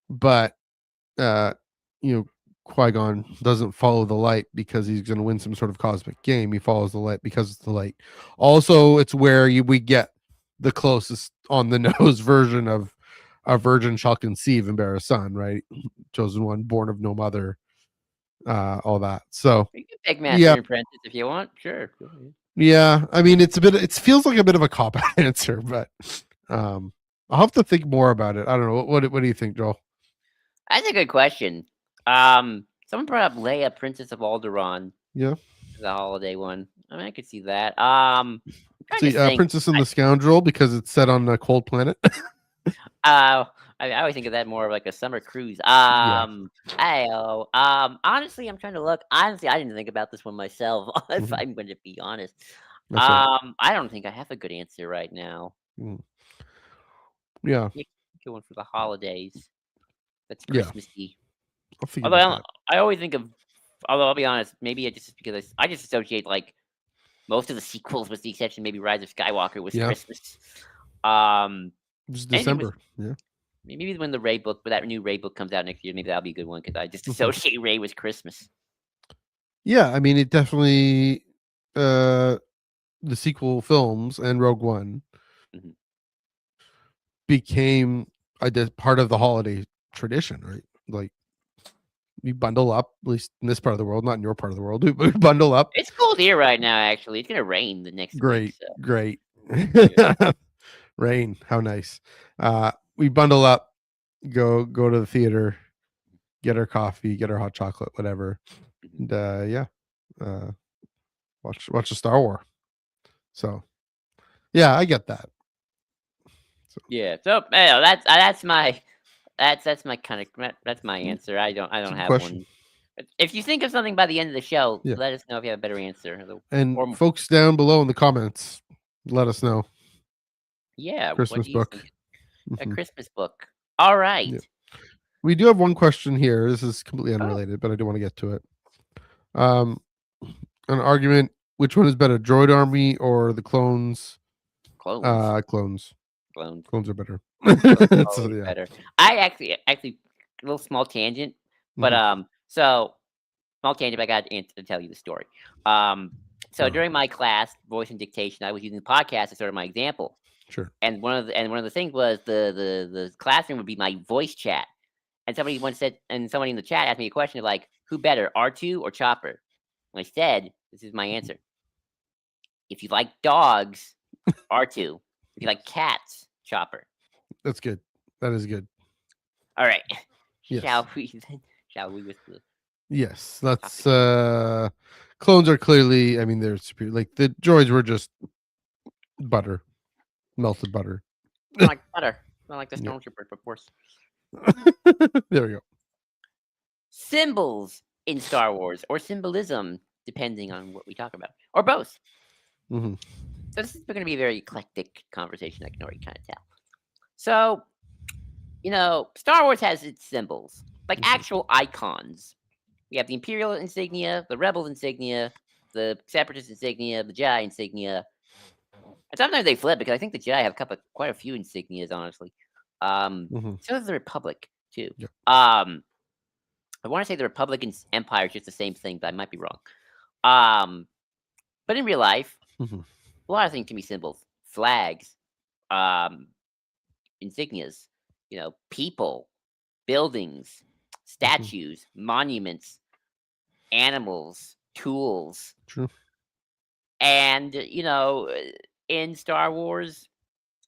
but uh, you know Qui-Gon doesn't follow the light because he's going to win some sort of cosmic game. He follows the light because it's the light. Also, it's where we get the closest on the nose version of a virgin shall conceive and bear a son, right? Chosen one, born of no mother, all that. So You can pick Master yeah, and Apprentice if you want. Sure. Go ahead. yeah. I mean, it feels like a bit of a cop out answer, but I'll have to think more about it. I don't know. What do you think, Joel? That's a good question. Someone brought up Leia, Princess of Alderaan, Yeah. the holiday one. I mean, I could see that. Trying See, to think. Princess and the Scoundrel because it's set on a cold planet. I always think of that more of like a summer cruise. Yeah. Honestly, I'm trying to look. Honestly, I didn't think about this one myself. If Mhm. I'm going to be honest, That's right. I don't think I have a good answer right now. Mm. Yeah. Yeah, going for the holidays. That's Yeah. Christmassy. I'll think Although about that. I always think of. Although I'll be honest, maybe it just because I just associate like most of the sequels, with the exception maybe Rise of Skywalker, was Yeah. Christmas. Um, Just anything with December. Yeah. maybe when the Ray book, but that new Ray book comes out next year, maybe that'll be a good one because I just Mhm. associate Ray with Christmas. Yeah. I mean, it definitely. The sequel films and Rogue One Mhm. became part of the holiday tradition, right? Like we bundle up, at least in this part of the world, not in your part of the world. We bundle up. It's cold here right now. Actually, it's gonna rain the next week. Great, So great. yeah. Rain, how nice. We bundle up, go to the theater, get our coffee, get our hot chocolate, whatever, Mhm. and yeah, uh, watch a Star Wars. So yeah, I get that. So Yeah. So that's my that's my kind of that's my mm, answer. I it's a don't good have question. one. If you think of something by the end of the show, Yeah, let us know if you have a better answer. and Or folks down below in the comments, let us know. yeah, what Christmas do you book. think? A Mhm. Christmas book. All right. Yeah, we do have one question here. This is completely Oh, unrelated, but I do want to get to it. Um, an argument: which one is better, Droid Army or the clones? clones. Clones. Clones. Clones are better. Clones are So always yeah. better. I actually a little small tangent, but Mhm. so small tangent. But I got to tell you the story. Um, so Oh, during my class, voice and dictation, I was using the podcast as sort of my example. sure. And one of the things was the classroom would be my voice chat. And somebody once said, and somebody in the chat asked me a question like, "Who better, R2 or Chopper?" And I said, "This is my answer. If you like dogs, R2. If you like cats, Chopper." That's good. That is good. All right. Yes. Shall we with the Yes. Let's topic? clones are clearly, I mean, they're superior. Like the droids were just butter, melted butter. Not like butter. Not like the Yeah. stormtrooper, of course. There we go. Symbols in Star Wars, or symbolism, depending on what we talk about, or both. Hmm. So this is going to be a very eclectic conversation. I can already kind of tell. So, Star Wars has its symbols, like actual icons. We have the Imperial insignia, the Rebel insignia, the Separatist insignia, the Jedi insignia. And sometimes they flip because I think the Jedi have quite a few insignias, honestly. Hmm. So does the Republic too. Yeah. I want to say the Republic and Empire is just the same thing, but I might be wrong. But in real life, Hmm. a lot of things can be symbols, flags, um, insignias, people, buildings, Hmm. statues, monuments, animals, tools. True. And, in Star Wars,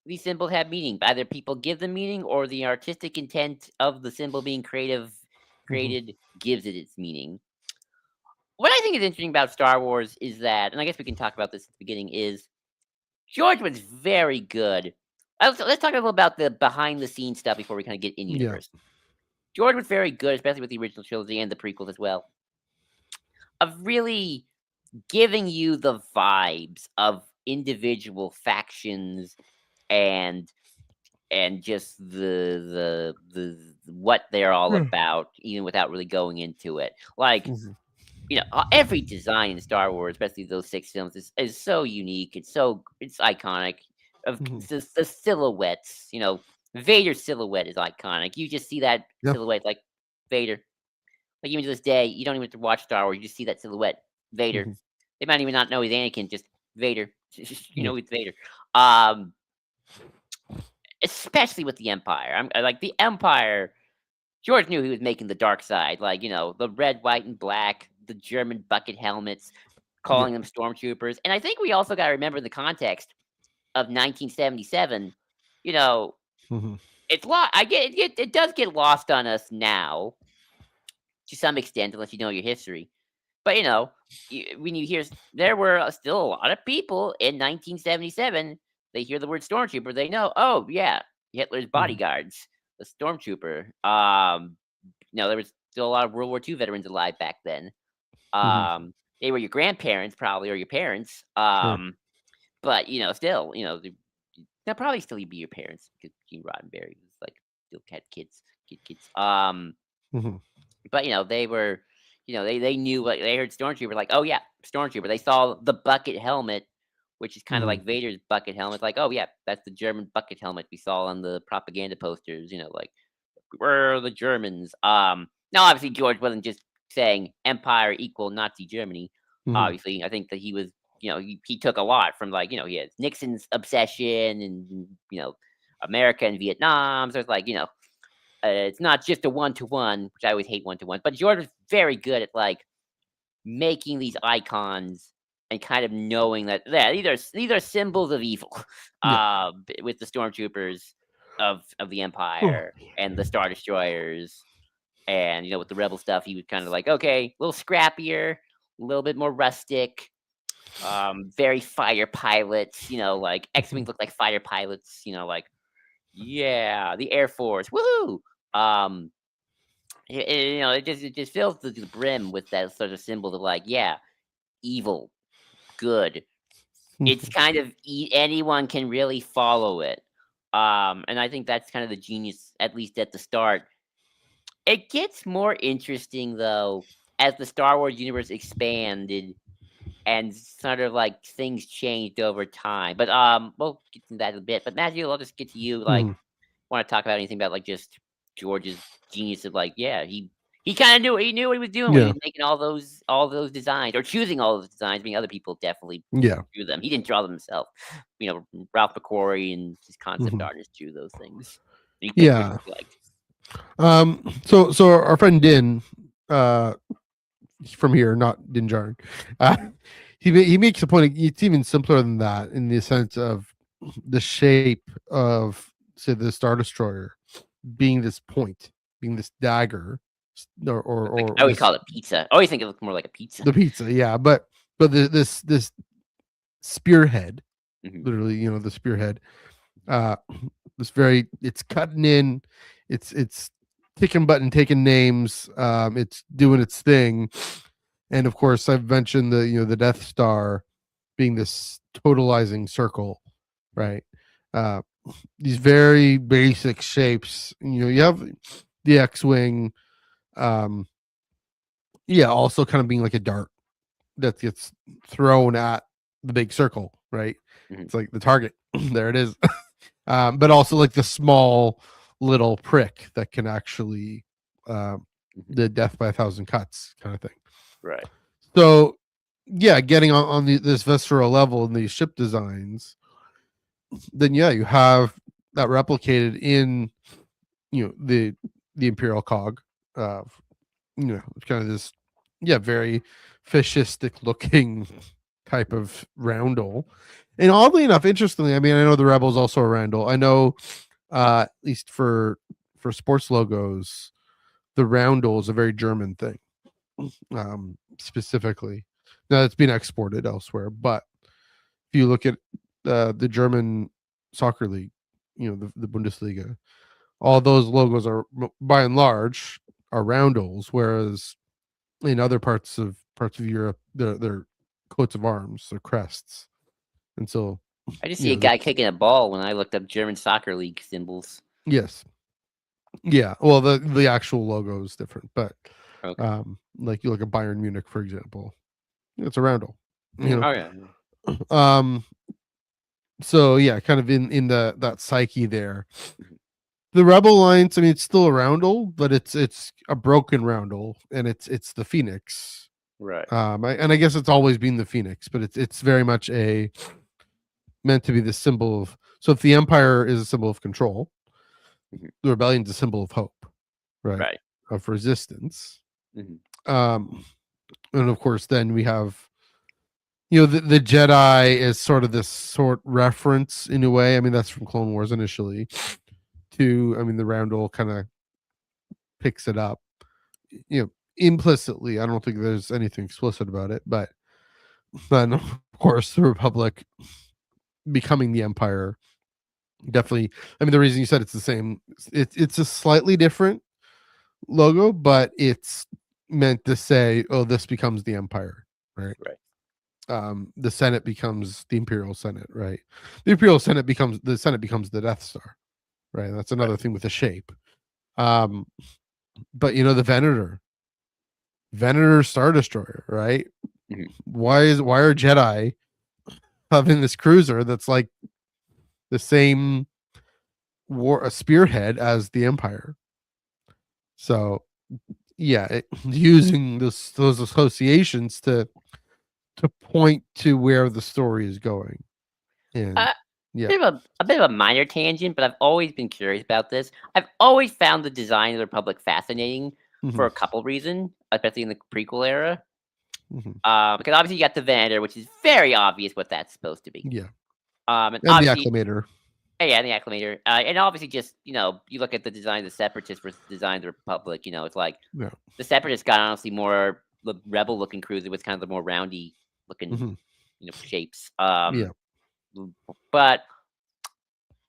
these symbols have meaning. Either people give them meaning or the artistic intent of the symbol being Hmm. created gives it its meaning. What I think is interesting about Star Wars is that, and I guess we can talk about this at the beginning, is George was very good. Let's talk a little about the behind the scenes stuff before we kind of get in Yeah. universe. George was very good, especially with the original trilogy and the prequels as well, of really giving you the vibes of individual factions and just the what they're all about, even without really going into it. Like, Mhm. every design in Star Wars, especially those 6 films, is so unique. It's iconic. Of Mhm. the silhouettes, Vader's silhouette is iconic. You just see that Yeah. silhouette like Vader. Like even to this day, you don't even have to watch Star Wars. You just see that silhouette, Vader. Mhm. They might even not know he's Anakin, just Vader. Yeah. It's Vader. Um, Especially with the Empire. I like the Empire. George knew he was making the dark side, like the red, white, and black, the German bucket helmets, Yeah. calling them stormtroopers. And I think we also got to remember the context of 1977. You know, Mhm. it's I get it does get lost on us now to some extent, unless you know your history. But when you hear there were still a lot of people in 1977, they hear the word stormtrooper, they know, oh yeah, Hitler's Mhm. bodyguards, the stormtrooper. There was still a lot of World War II veterans alive back then. Mhm. They were your grandparents probably or your parents. Sure. But still, they'll probably still be your parents because Gene Roddenberry was like still had kids. Mhm. But, they were they knew what they heard stormtrooper, like, "Oh, yeah, stormtrooper." They saw the bucket helmet, which is kinda Mhm. like Vader's bucket helmet, like, "Oh, yeah, that's the German bucket helmet we saw on the propaganda posters," like, "We're the Germans." Now, obviously, George wasn't just saying empire equal Nazi Germany. Mhm. Obviously, I think that he was he took a lot from, like, he had Nixon's obsession and, America and Vietnam, so it's like, it's not just a one-to-one, which I always hate one-to-one, but George was very good at, like, making these icons and kind of knowing that, yeah, these are symbols of evil, Yeah. with the stormtroopers of the Oh. Empire and the Star Destroyers, and, with the Rebel stuff, he was kinda like, "Okay, a little scrappier, a little bit more rustic, very fighter pilots," like, Mhm. X-Wings look like fighter pilots, like, "Yeah, the Air Force, woohoo!" Um it just fills the brim with that sort of symbol of like, yeah, evil, good. It's Mhm. kind of anyone can really follow it. And I think that's kind of the genius, at least at the start. It gets more interesting though as the Star Wars universe expanded and sort of like things changed over time. But we'll get to that in a bit. But Matthew, I'll just get to you. Like, Mhm. want to talk about anything about like just George's genius of like, yeah, he kind of knew what he was doing when he Yeah. was making all those designs or choosing all those designs. I mean, other people definitely Yeah. drew them. He didn't draw them himself. Ralph McQuarrie and his concept Mhm. artists drew those things. He picked which Yeah. ones he liked. So our friend Din, uh, from here, not Din Djarin, uh, he makes a point. It's even simpler than that in the sense of the shape of say the Star Destroyer being this point, being this dagger, Like, or I always this call it pizza. I always think it looks more like a pizza. the pizza, yeah, but this spearhead, Mhm, literally, the spearhead, uh, this very it's cutting in, it's ticking button, taking names, it's doing its thing, and of course I've mentioned the Death Star being this totalizing circle, mhm, right? Uh, these very basic shapes. You have the X-wing, um, yeah, also kind of being like a dart that gets thrown at the big circle, right? mhm, It's like the target. There it is. But also like the small little prick that can actually, uh, mhm. the death by a thousand cuts kind of thing. Right. So yeah, getting on this visceral level in these ship designs, then yeah, you have that replicated in the Imperial cog. Uh, kind of this, yeah, very fascistic looking type of roundel. And oddly enough, interestingly, I mean, I know the Rebel's also a roundel. I know, at least for sports logos, the roundel is a very German thing, specifically. Now it's been exported elsewhere, but if you look at the German soccer league, the Bundesliga, all those logos are by and large are roundels, whereas in other parts of Europe, they're coats of arms, they're crests, and so I just see a the guy kicking a ball when I looked up German soccer league symbols. yes, yeah. Well, the actual logo is different, but Okay. like you look at Bayern Munich, for example, it's a roundel, Mm, you oh yeah. know. So yeah, kind of in that psyche there. Mhm. The Rebel Alliance, I mean, it's still a roundel, but it's a broken roundel, and it's the Phoenix. Right. And I guess it's always been the Phoenix, but it's very much a meant to be the symbol of. So if the Empire is a symbol of control, Mhm. the rebellion is a symbol of hope, right? Right. Of resistance. Mhm. Um, and of course, then we have the Jedi is sort of this sort reference in a way. I mean, that's from Clone Wars initially. To I mean, the roundel kind of picks it up, implicitly. I don't think there's anything explicit about it, but then of course the Republic becoming the Empire definitely. I mean, the reason you said it's the same, it's a slightly different logo, but it's meant to say, oh, this becomes the Empire, right? Right. The Senate becomes the Imperial Senate, right? The Senate becomes the Death Star, right? That's Right. another thing with the shape. Um, but the Venator Star Destroyer, right? Mhm. Why are Jedi having this cruiser that's like the same a spearhead as the Empire? So yeah, using those associations to point to where the story is going, and Uh, yeah, a bit of a minor tangent, but I've always been curious about this. I've always found the design of the Republic fascinating hmm for a couple reasons, especially in the prequel era. hmm Because obviously you got the Venator, which is very obvious what that's supposed to be. yeah, And and the obviously, Acclamator, yeah, the Acclamator, and obviously just you look at the design of the Separatists versus the design of the Republic. It's like yeah, the Separatists got honestly more the rebel looking cruiser with kind of the more roundy looking hmm shapes. yeah, But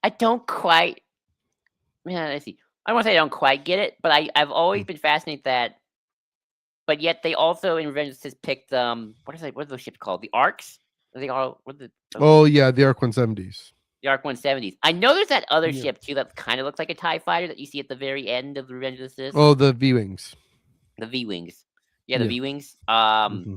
I don't quite. Yeah, I see. I don't want to say I don't quite get it, but I've always mm. been fascinated that. But yet they also in Revenge of the Sith picked what are those ships called? The Arcs? Are they all what are those Oh yeah, the Arc 170s. the Arc 170s. I know there's that other Yeah. ship too that kind of looks like a TIE fighter that you see at the very end of the Revenge of the Sith. Oh, the V wings. The V Wings. Yeah, the Yeah. V Wings. hmm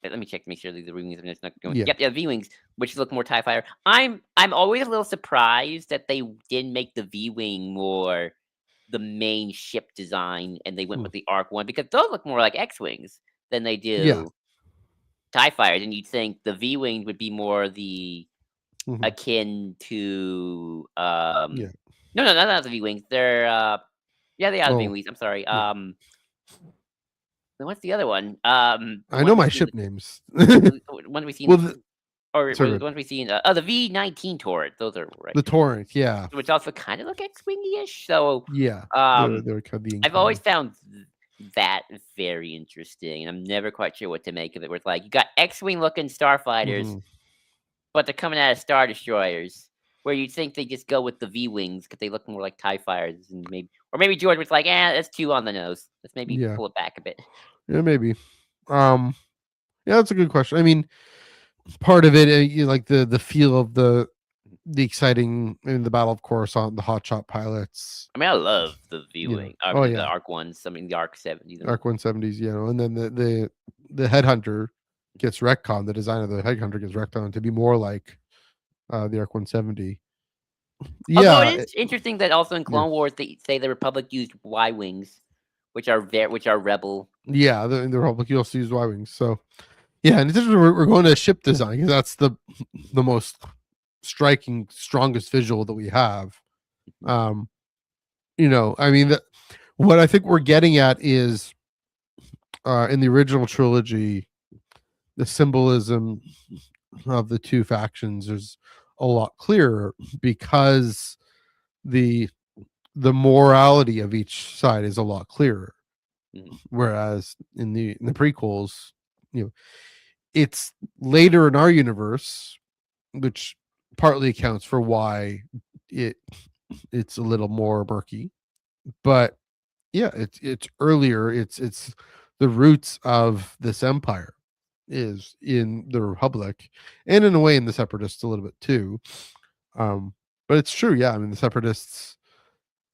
Let me check to make sure these are V Wings. I'm just not going. Yeah. Yep, yeah, V Wings, which look more TIE fighter. I'm always a little surprised that they didn't make the V Wing more the main ship design and they went Mm. with the Arc one because those look more like X Wings than they Yeah. do TIE fighters, and you'd think the V Wing would be more the hmm akin to Yeah. no, not the V Wings. They're yeah, they are the V Oh Wings. I'm sorry. yeah. Then what's the other one? The I one know we my see in ship the names. one we see in Well, the or So the good. ones we see in the V-19 turret. Those are right, The Torrent, yeah, which also kind of look X-wingy-ish. So, yeah. um, They're kind of the I've always incoming. found that very interesting, and I'm never quite sure what to make of it. Where it's like you got X-wing looking starfighters, Hmm. but they're coming out of star destroyers. Where you'd think they just go with the V-wings because they look more like Tie fighters, and maybe George was like, that's too on the nose. Let's maybe Yeah, pull it back a bit. yeah, maybe. Um, yeah, that's a good question. I mean, part of it, like the feel of the exciting in the Battle of Coruscant, the hotshot pilots. I mean, I love the You know, V-wing, oh the yeah, Arc ones. I mean, the Arc 70s. I mean, Arc 170s. You know, and then the Headhunter gets retconned. The design of the Headhunter gets retconned to be more like the Arc 170. although it Yeah, is interesting that also in yeah, Clone Wars they say the Republic used Y-wings, which are rebel. yeah. The Republic, you also use Y wings. So yeah, and in addition, we're going to ship design because that's the most striking, strongest visual that we have. Mhm. Um, I mean, what I think we're getting at is in the original trilogy, the symbolism of the two factions is a lot clearer because the the morality of each side is a lot clearer. Mhm. Whereas in the prequels, you know, it's later in our universe, which partly accounts for why it it's a little more murky. But yeah, it's earlier. It's the roots of this empire is in the Republic, and in a way in the Separatists a little bit too. Um, but it's true, yeah. I mean, the Separatists,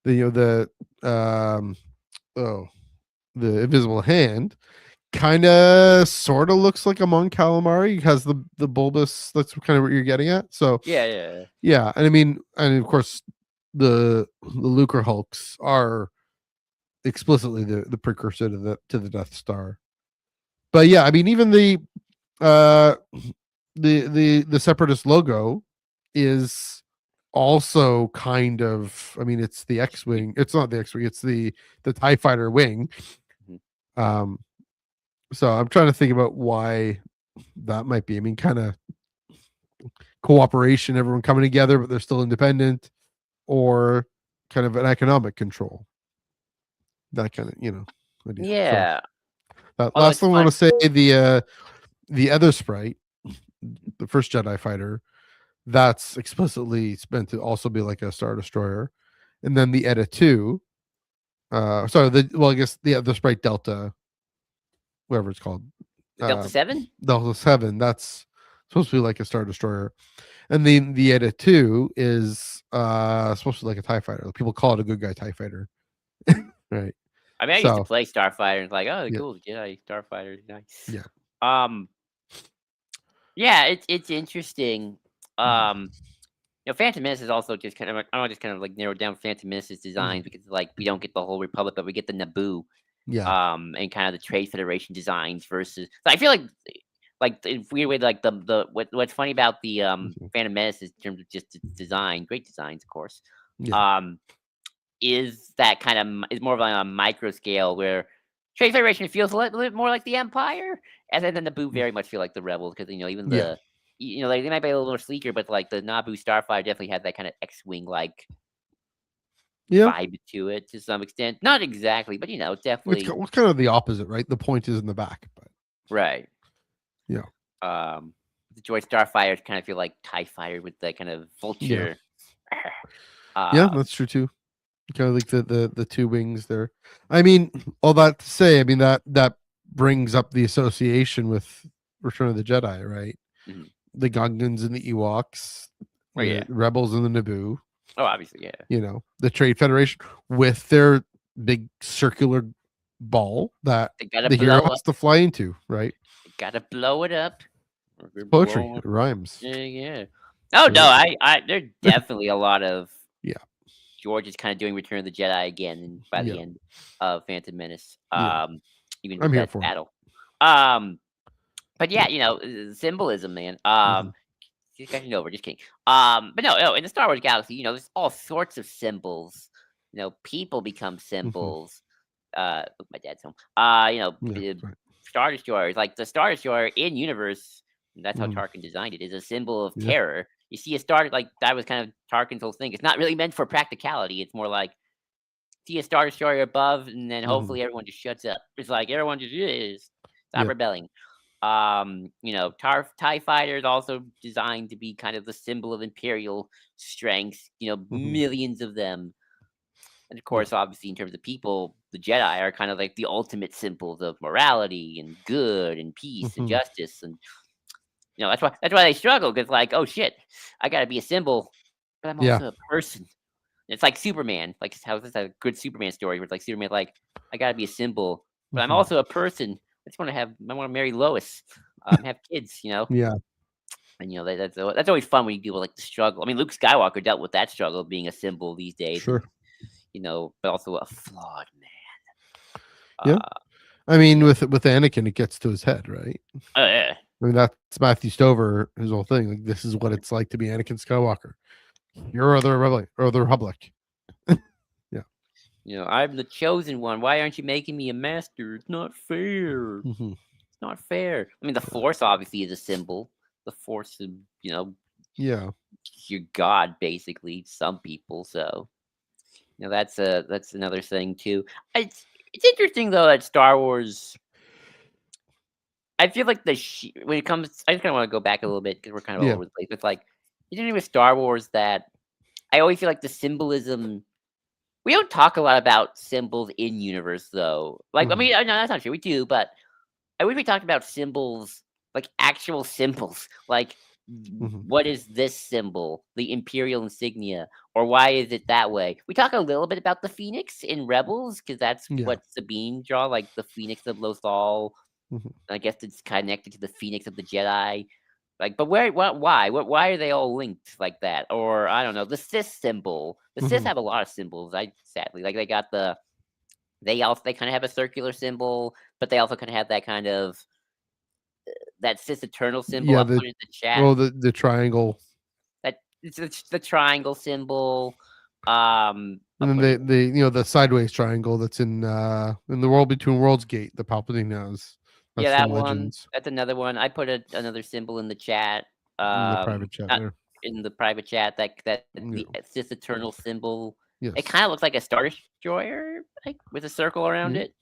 the oh, the Invisible Hand, kind of sort of looks like a Mon Calamari. Has the bulbous. That's kind of what you're getting at. So Yeah, yeah. yeah, and I mean, and of course, the Lucre Hulks are explicitly the precursor to the Death Star. But yeah, I mean, even uh the Separatist logo is also kind of, I mean, it's the X-wing. It's not the X-wing. It's the TIE fighter wing. Mhm. Um, so I'm trying to think about why that might be. I mean, kind of cooperation, everyone coming together, but they're still independent, or kind of an economic control. That kind of idea. So Yeah. that Although last it's thing I want fun. to say, the other sprite, the first Jedi fighter, that's explicitly meant to also be like a Star Destroyer. And then the Edit 2, sorry, I guess the sprite Delta, whatever it's called, The Delta 7? Delta 7, that's supposed to be like a Star Destroyer. And the Edit 2 is supposed to be like a TIE fighter. People call it a good guy TIE fighter. Right. I mean, I used to So play Starfighter and it's like, oh, they're yeah, cool. Jedi Starfighter, nice. yeah. Um, yeah, it's interesting. Mhm. Um, Phantom Menace is also just kind of I want to just kind of like narrow down Phantom Menace's Mhm. designs because like we don't get the whole Republic, but we get the Naboo, Yeah. and kind of the Trade Federation designs versus. So I feel like in weird way, like what's funny about the Mhm. Phantom Menace is in terms of just its design, great designs, of course. Yeah. Um, is that kind of is more of on a micro scale where Trade Federation feels a little bit more like the Empire, and then the Naboo Mm. very much feel like the Rebels because even Yeah. like they might be a little more sleeker, but like the Naboo Starfighter definitely has that kind of X-wing like Yeah. vibe to it to some extent. Not exactly, but It's definitely kind of the opposite, right? The point is in the back, but right. yeah. Um, the Droid Starfighters kind of feel like Tie Fighter with that kind of Yeah. vulture. Yeah, um, that's true too. Kind of like the two wings there. I mean, all that to say, I mean that brings up the association with Return of the Jedi, right? mhm. The Gungans and the Ewoks, Oh yeah. the Rebels and the Naboo, Oh, obviously, yeah. the Trade Federation with their big circular ball that They gotta the hero blow has up. to fly into, right? They gotta blow it up. Or It's they're poetry. blowing It rhymes, yeah, yeah. Oh, no, right? there's definitely a lot of Yeah. George is kinda doing Return of the Jedi again and by the Yeah. end of Phantom Menace, Yeah. even I'm with here that for it. battle. Um, but yeah, Yeah. symbolism, man. Mhm. Just got over, just kidding. But no, in the Star Wars galaxy, there's all sorts of symbols. People become Mhm. symbols. Look, my dad's home. Yeah. Right. Star Destroyers, like the Star Destroyer in universe And that's how Mhm. Tarkin designed it. It's a symbol of Yeah. terror. You see a star like that was kind of Tarkin's whole thing. It's not really meant for practicality. It's more like see a star destroyer above, and then Mhm. hopefully everyone just shuts up. It's like everyone just is stop Yeah. rebelling. TIE fighter is also designed to be kind of the symbol of imperial strength. Mhm. Millions of them. And of Yeah. course, obviously, in terms of people, the Jedi are kind of like the ultimate symbols of morality and good and peace and Mhm. justice. And that's why they struggle because like, oh shit, I got to be a symbol, but I'm Yeah. also a person. It's like Superman. Like how this is a good Superman story where it's like Superman, like I got to be a symbol, but I'm Mhm. also a person. I want to marry Lois, have kids. Yeah. And that's always fun when you deal with like the struggle. I mean, Luke Skywalker dealt with that struggle of being a symbol these days, and Sure. but also a flawed man. Yeah. Uh, I mean, you know, with Anakin, it gets to his head, right? yeah, I mean, that's Matthew Stover, his whole thing. Like, this is what it's like to be Anakin Skywalker. You're the Republic or the Republic. Yeah. I'm the chosen one. Why aren't you making me a master? It's not fair. Mhm. It's not fair. I mean, the Force obviously is a symbol. The Force is, Yeah. your God, basically. Some people, so that's another thing too. It's interesting though that Star Wars. I feel like when it comes, I just kind of want to go back a little bit because we're kind of all Yeah. over the place. It's like it's interesting with Star Wars that I always feel like the symbolism. We don't talk a lot about symbols in universe though. Like I Mhm. mean, no, that's not true. We do, but I wish we talked about symbols, like actual symbols. Like, Mhm. what is this symbol? The Imperial insignia, or why is it that way? We talk a little bit about the Phoenix in Rebels because that's Yeah. what Sabine draw, like the Phoenix of Lothal. Mhm. I guess it's connected to the Phoenix of the Jedi. Like, but where, what, why, why are they all linked like that? Or I don't know. The Sith symbol. The Sith Mhm. have a lot of symbols. I sadly like they got they kind of have a circular symbol, but they also kind of have that kind of that Sith Eternal symbol. Yeah. I'll put it in the chat. The triangle, That it's the triangle symbol. and I'll then put it. the sideways triangle that's in the world between worlds gate. The Palpatine has. Yeah, That's that from one. Legends That's another one. I put another symbol in the chat. in the private chat Not there. in the private chat. That Yeah. the Sith Eternal symbol. It Yes. kind of looks like a Star Destroyer, like with a circle around Yeah. it.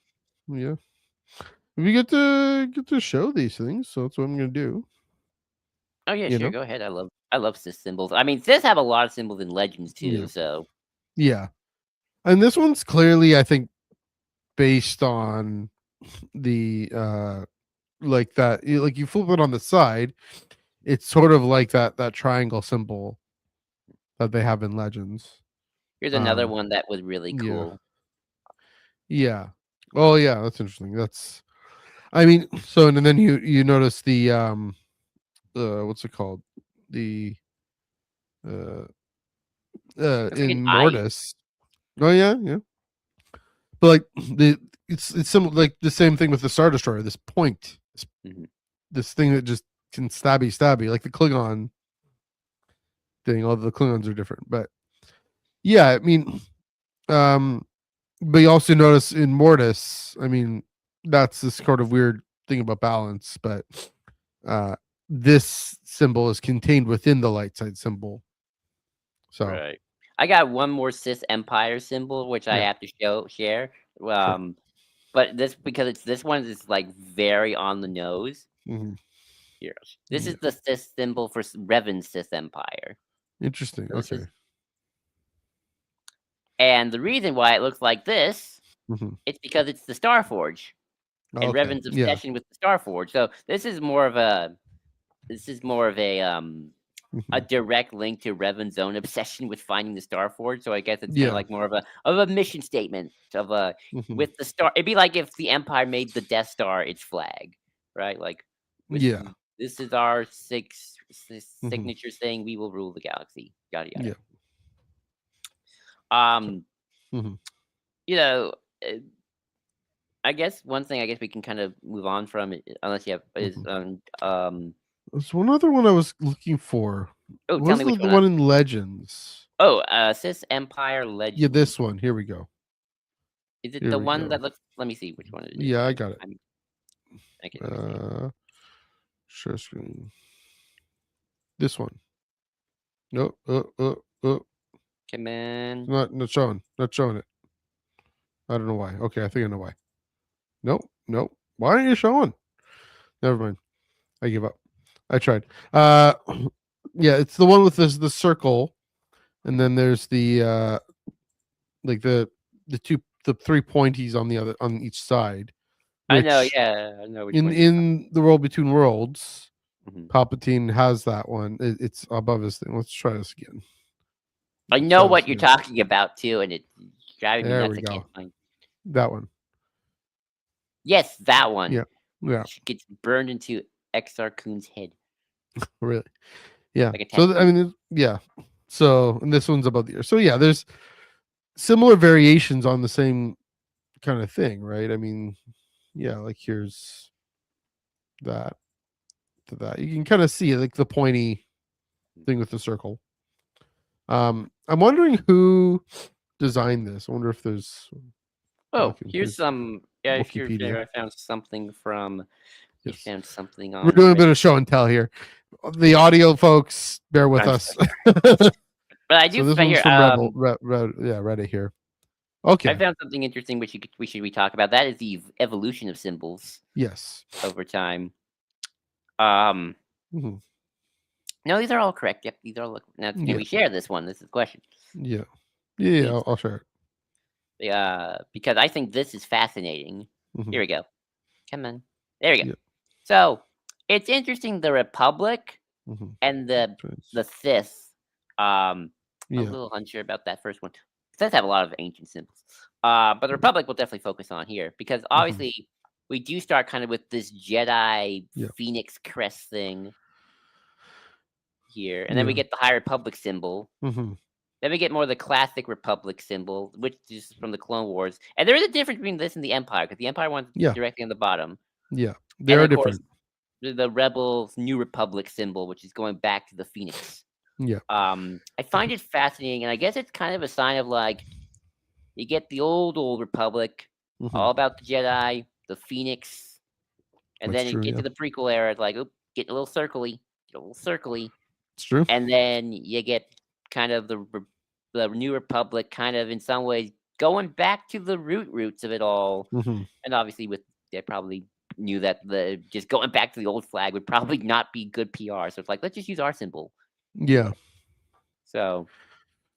Yeah. We get to show these things, so that's what I'm gonna do. Oh yeah, You sure. know. Go ahead. I love Sith symbols. I mean, Sith have a lot of symbols in Legends too. Yeah. So Yeah. And this one's clearly, I think, based on the like that. Like you flip it on the side, it's sort of like that triangle symbol that they have in Legends. here's another Um. one that was really Yeah. cool. Yeah. Oh yeah, that's interesting. That's. I mean, so and then you notice the what's it called? The uh Looks like an in eye. Mortis. Oh yeah, yeah. But like it's similar, like the same thing with the Star Destroyer. This point, Mhm. this thing that just can stabby, like the Klingon thing. All the Klingons are different, but yeah, I mean, um, but you also notice in Mortis. I mean, that's this sort of weird thing about balance, but uh, this symbol is contained within the light side symbol. So Right. I got one more Sith Empire symbol, which I yeah, have to share. sure. But because this one is like very on the nose. Hmm. Here, this is Yeah, the Sith symbol for Revan's Sith Empire. interesting. So this Okay. is, and the reason why it looks like this, Hmm. it's because it's the Starforge and Okay. Revan's Yeah. obsession with the Starforge. So this is more of a Hmm. direct link to Revan's own obsession with finding the Star Forge. So I guess it's kind of Yeah. like more of a mission statement of a Hmm. with the star. It'd be like if the Empire made the Death Star its flag, right? Like with Yeah. this is our Hmm. signature saying we will rule the galaxy. Yada yada. Yeah. So, Um, mhm. you know, uh, I guess one thing I guess we can kind of move on from unless you have is Mhm. um. There's one other one I was looking for. Oh, What tell was me which the one. one in Legends? Oh, Cis Empire Yeah, Legend. this one. Here we go. Is it Here the we one go. that looks? Let me see which one it is. Yeah, I got it. I'm okay. Let me see. Uh, share screen. This one. No, Come on. not showing. Not showing it. I don't know why. Okay, I think I know why. Nope, nope. Why aren't you showing? Never mind. I give up. I tried. Yeah, it's the one with the circle, and then there's the like the three pointies on the other on each side, I know, which yeah, I know which in one you're the world between worlds, talking. Palpatine has that one. It's above his thing. Let's try this again. I Let's know try this what you're again. talking about too, and it's driving me There nuts. we I can't go. find. That one. Yes, that one. Yeah. Yeah. She gets burned into Exar Kun's head Really. Yeah. like a So I tattoo. mean, yeah. So and this one's above the ear. So yeah, there's similar variations on the same kind of thing, right? I mean, yeah, like here's that to that. You can kind of see like the pointy thing with the circle. I'm wondering who designed this. I wonder if there's Oh, looking. here's Here's some. Yeah, if you're Wikipedia. there, I found something from. You Yes. found something We're on doing a Reddit. bit of show and tell here. The audio folks, bear with I'm so us. sorry. But I So do this right one's here. from Rebel, yeah, Reddit here. I Okay. found something interesting which we should talk about. That is the evolution of symbols Yes. over time. Um, Mhm. no, these are all correct. Yep, these are all. Now, can Yeah. we share this one? This is the question. Yeah. Yeah. Please. I'll share Because I think this is fascinating. it. Here we go. Come on. There we go. Yeah. So it's interesting. The Republic hmm and the Sith. I'm a Yeah. little unsure about that first one. Sith have a lot of ancient symbols. But the Republic will definitely focus on here because hmm obviously we do start kind of with this Jedi Yeah. Phoenix crest thing here, and then we Yeah. get the High Republic symbol. hmm Then we get more of the classic Republic symbol, which is from the Clone Wars. And there is a difference between this and the Empire, because the Empire one's Yeah. directly on the bottom. Yeah. They And are of course, different. the Rebels New Republic symbol, which is going back to the Phoenix. Yeah. I find it fascinating, and I guess it's kind of a sign of like you get the old Republic, hmm all about the Jedi, the Phoenix, and That's then you true. get Yeah. to the prequel era, it's like, oop, getting a little circly, It's true. and then you get kind of the New Republic, kind of in some ways going back to the roots of it all, hmm and obviously with they probably knew that the just going back to the old flag would probably not be good PR, so it's like let's just use our symbol. Yeah. So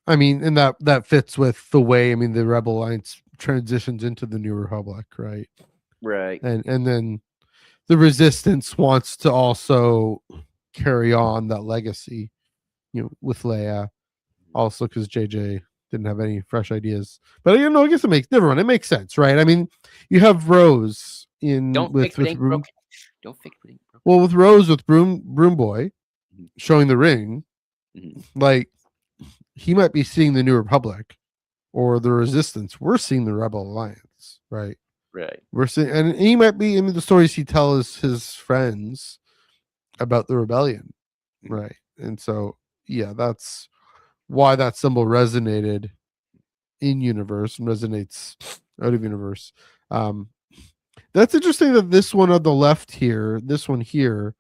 I mean, and that fits with the way. I mean, the Rebel Alliance transitions into the New Republic, right? right, And then the Resistance wants to also carry on that legacy, with Leia. Also, because JJ didn't have any fresh ideas, but I guess it makes never mind. It makes sense, right? I mean, you have Rose in don't fix what with ain't Broom. broken. Don't fix what ain't broken. Well, with Rose with Broom Boy Mhm, showing the ring, mhm. like he might be seeing the New Republic or the Resistance. We're seeing the Rebel Alliance, right? Right. We're seeing, and he might be. I mean, the stories he tells his friends about the rebellion, Mhm. right? And so, yeah, that's why that symbol resonated in universe and resonates out of universe. Um, that's interesting that this one on the left here, this one here,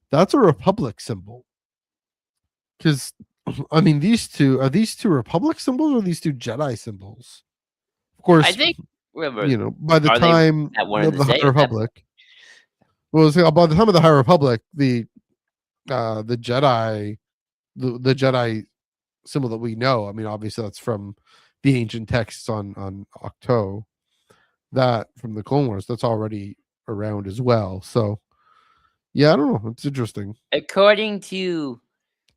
that's a Republic symbol. Because I mean, these two Republic symbols or these two Jedi symbols? Of I course, think by the are they time at one and of the the High same at that point? Republic, well, so by the time of the High Republic, the Jedi, the Jedi symbol that we know. I mean, obviously that's from the ancient texts on Octo. That from the Clone Wars, that's already around as well. So yeah, I don't know. It's interesting. According to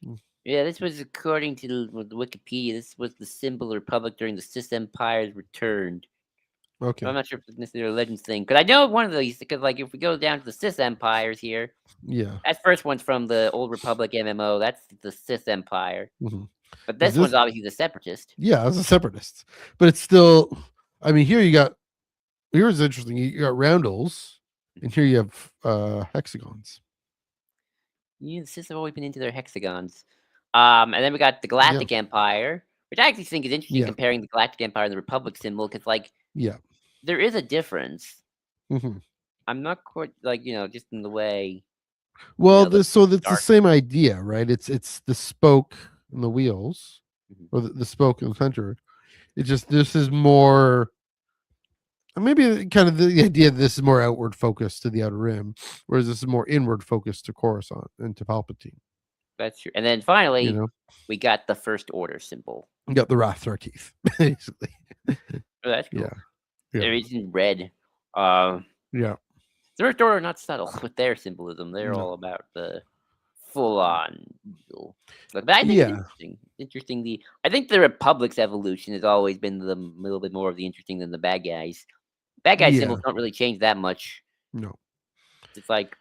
Mm. this was according to the Wikipedia. This was the symbol of the Republic during the Sith Empire's return. So I'm Okay. not sure if it's necessarily a legends thing, because I know one of these. Because like if we go down to the Sith Empires here, Yeah. that first one's from the Old Republic MMO. That's the Sith Empire, hmm but Is this one's this? obviously the Separatist. Yeah, as a separatist, but it's still. I mean, here's interesting. You got roundels, and here you have hexagons. The Sith have always been into their hexagons. And then we got the Yeah. Galactic Empire, which I actually think is interesting Yeah. comparing the Galactic Empire and the Republic symbol, because like Yeah. there is a difference. hmm I'm not quite like just in the way. Well, The this so that's the dark. same idea, right? It's the spoke and the wheels, Mhm. or the spoke in the center. It just this is more maybe kind of the idea that this is more outward focused to the outer rim, whereas this is more inward focused to Coruscant and to Palpatine. That's true. And then You finally, know, we got the First Order symbol. you got the Rathar teeth, basically. Oh, that's Yeah, cool. yeah, It's in red. Um, yeah. First Order not subtle with their symbolism. They're No, all about the full on evil. But I think it's yeah, interesting. Interesting. I think the Republic's evolution has always been little bit more of the interesting than the bad guys. Bad guy yeah. symbols don't really change that much. No. It's like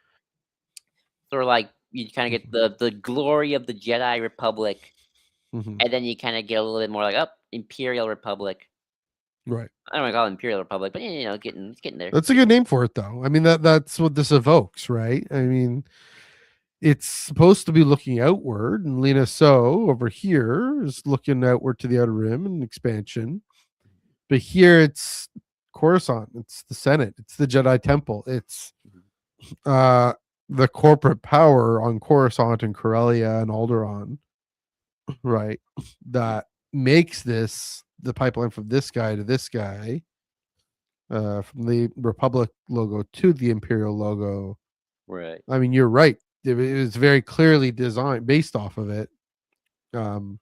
sort of like you kind of get the glory of the Jedi Republic, Hmm. and then you kind of get a little bit more like up Imperial Republic. Right. I don't want to call it Imperial Republic, but it's getting there. That's a good name for it, though. I mean that's what this evokes, right? I mean, it's supposed to be looking outward, and Lena So over here is looking outward to the outer rim and expansion. But here it's Coruscant, it's the Senate, it's the Jedi Temple, it's uh the corporate power on Coruscant and Corellia and Alderaan, right? That makes this the pipeline from this guy to this guy, from the Republic logo to the Imperial logo. Right. I mean, you're right. It was very clearly designed based off of it. Um,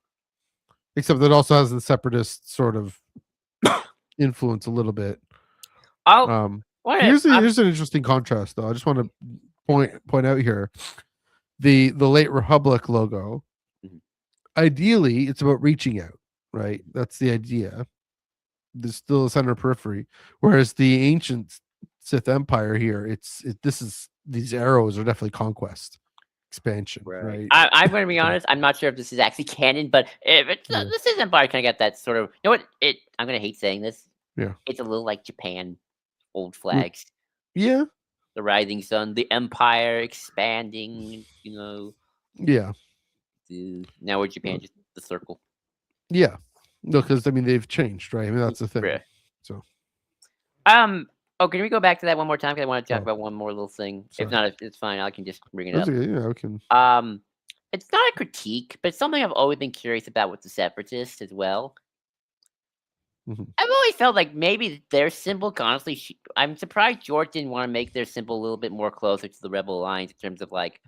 except it also has the separatist sort of influence a little bit. I'll Um, what I'm here's an interesting contrast, though. I just want to point out here the late Republic logo. Mhm. Ideally, it's about reaching out, right? That's the idea. There's still a center periphery, whereas the ancient Sith Empire here, this is these arrows are definitely conquest, expansion, right. right? I'm going to be So honest. I'm not sure if this is actually canon, but if yeah, this is Empire, kind of got that sort of. You know what? I'm going to hate saying this. yeah, It's a little like Japan, old Mm, flags, yeah, the rising sun, the empire expanding. yeah, Now we're uh, Japan, just the circle. yeah. No, because I mean they've changed, right? I mean that's the thing. Yeah. So Oh, can we go back to that one more time? Because I want to talk oh, about one more little thing. If sorry. not, it's fine. I can just bring it That's up. okay. Yeah, I can. Um, it's not a critique, but it's something I've always been curious about with the separatists as well. Mhm. I've always felt like maybe their symbol, honestly, I'm surprised George didn't want to make their symbol a little bit more closer to the Rebel Alliance in terms of like,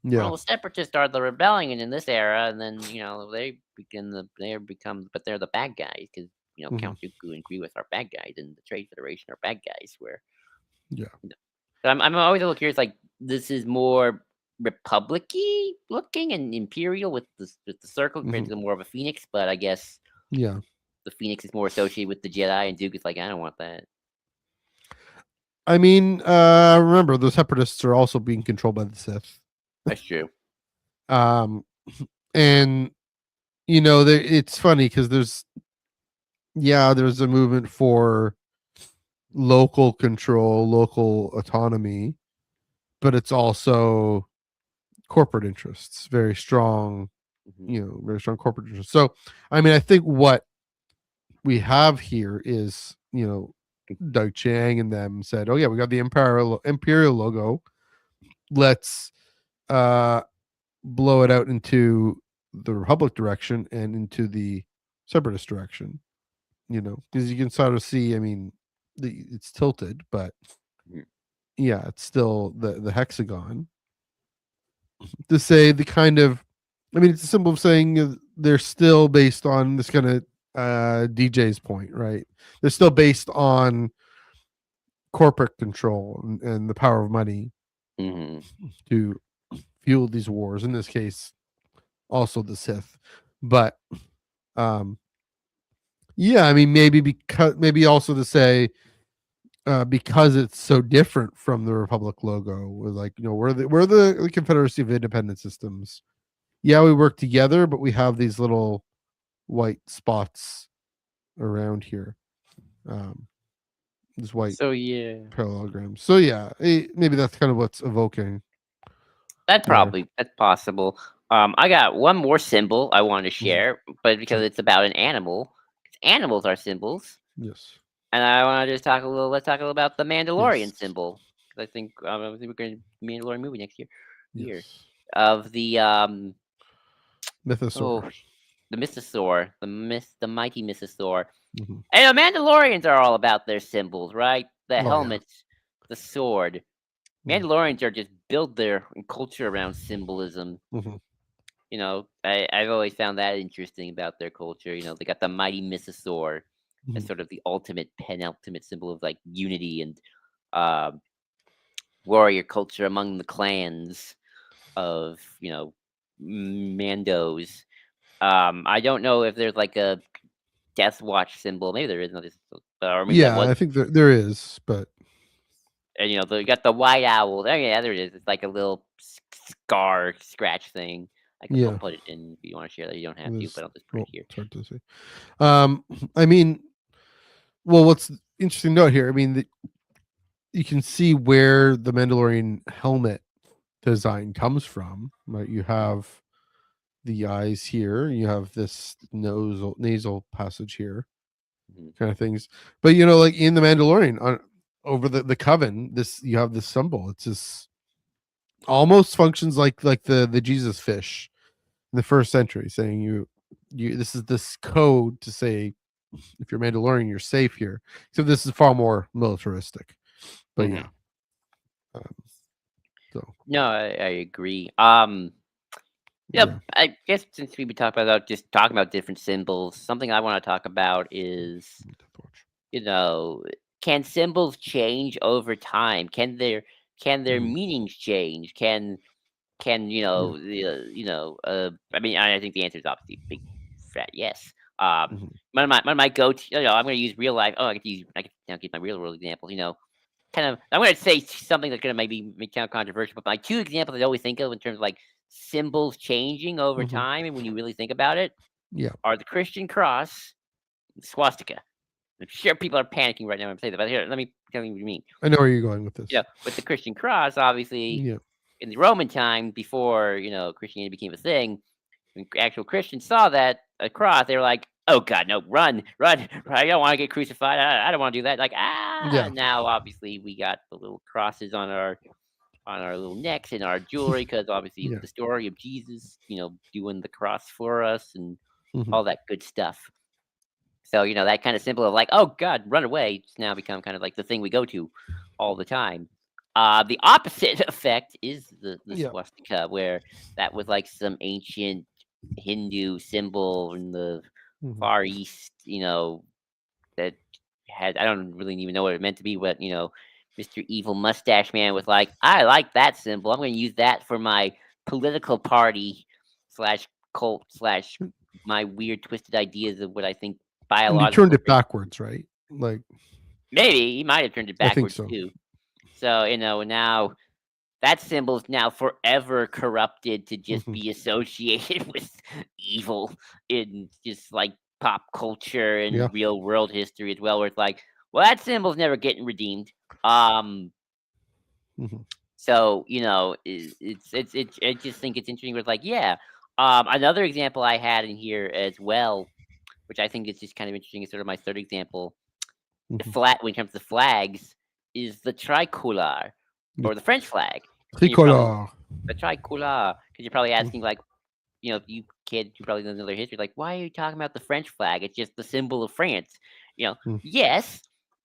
Yeah. well, the separatists are the rebellion in this era, and then but they're the bad guys because Mhm. Count Dooku and Grievous are bad guys, and the Trade Federation are bad guys. Yeah. So I'm always a little curious. Like this is more republic-y looking and imperial with the circle compared Mhm. to the more of a phoenix. But I guess Yeah. the phoenix is more associated with the Jedi, and Duke is like, I don't want that. I mean, remember the separatists are also being controlled by the Sith. That's true. Um, and it's funny because there's a movement for local control, local autonomy, but it's also corporate interests, very strong, Hmm. very strong corporate interests. So, I mean, I think what we have here is, Doug Chiang and them said, "Oh yeah, we got the Imperial logo. Let's uh blow it out into the Republic direction and into the Separatist direction." Because you can sort of see. I mean, it's tilted, but Hmm. yeah, it's still the hexagon. To say the kind of, I mean, it's a symbol of saying they're still based on this kind of DJ's point, right? They're still based on corporate control and the power of money Hmm. to fuel these wars. In this case, also the Sith, but um, yeah, I mean, maybe also to say because it's so different from the Republic logo, we're like, we're the Confederacy of Independent Systems. Yeah, we work together, but we have these little white spots around here. Um, these white So yeah, parallelograms. So yeah, maybe that's kind of what's evoking there. that's possible. I got one more symbol I want to Mhm. share, but because Sure. it's about an animal, 'cause animals are symbols. Yes. And I want to just talk a little. Let's talk a little about the Yes. Mandalorian symbol because I think we're going to Mandalorian movie next year. here Yes. of the Mythosaur. oh the Mythosaur, the mighty Mythosaur. Hmm. And the Mandalorians are all about their symbols, right? The Oh yeah. helmets, the sword. Mandalorians are just build their culture around symbolism. Mm-hmm. I've always found that interesting about their culture. They got the mighty Mythosaur as Hmm. sort of the ultimate penultimate symbol of like unity and uh, warrior culture among the clans of Mandos. I don't know if there's like a Death Watch symbol. Maybe there is another, or maybe that Yeah, was. I think there is, but And you got the white owl. Oh yeah, there it is. It's like a little scar scratch thing. I'll yeah, put it in if you want to share that. You don't have to, there's but I'll just put it well, here. it's hard to say. Um, I mean, well, what's interesting to note here? I mean, you can see where the Mandalorian helmet design comes from. Right, you Mhm, have the eyes here, you have this nasal passage here, mhm, kind of things. But like in the Mandalorian, over the coven, this you have this symbol. It's this almost functions like the Jesus fish in the first century, saying you this is this code to say if you're Mandalorian, you're safe here. So this is far more militaristic. But mhm. yeah, um, so No, I agree. yeah, I guess since we've been talking about just talking about different symbols, something I want to talk about is Death Watch. you know, can symbols change over time? Can their Mhm. meanings change? Can Yeah. I mean, I think the answer is obviously big fat yes. Um, Mhm. one of my go-to, I'm going to use real life. Oh, I can now give my real world examples. Kind of, I'm going to say something that's going to maybe sound controversial, but my two examples I always think of in terms of like symbols changing over Mhm. time, and when you really think about it, Yeah, are the Christian cross, and the swastika. I'm sure people are panicking right now when I'm saying that, but here, let me tell you what I mean. I know where you're going with this. With the Christian cross, obviously, Yeah. in the Roman time, before Christianity became a thing, when actual Christians saw that a cross, they were like, "Oh God, no! Run, run! Run. I don't want to get crucified. I don't want to do that." Like, Yeah. now obviously we got the little crosses on our little necks and our jewelry because obviously it's Yeah. the story of Jesus, doing the cross for us and Mhm. all that good stuff. So, that kind of symbol of like, oh God, run away, it's now become kind of like the thing we go to all the time. The opposite effect is the Yeah. swastika, where that was like some ancient Hindu symbol in the Mhm. Far East, that had, I don't really even know what it meant to be, but Mr. Evil Mustache Man was like, I like that symbol. I'm going to use that for my political party slash cult slash my weird twisted ideas of what I think And you turned biological it things. backwards, right? Like Maybe he might have turned it I think backwards so. too. So now that symbol is now forever corrupted to just Mhm. be associated with evil in just like pop culture Yeah. and real world history as well. Where it's like, well, that symbol's never getting redeemed. Um, Mhm. so I just think it's interesting. Where it's like, yeah. Another example I had in here as well, which I think is just kind of interesting, is sort of my third example. The Mhm. flag, when it comes to flags, is the tricolor Le or the French flag. And you're probably tricolore. the tricolor because you're probably Mm. asking like, if you kids who probably don't know their history, like, why are you talking about the French flag? It's just the symbol of France. Mm. Yes,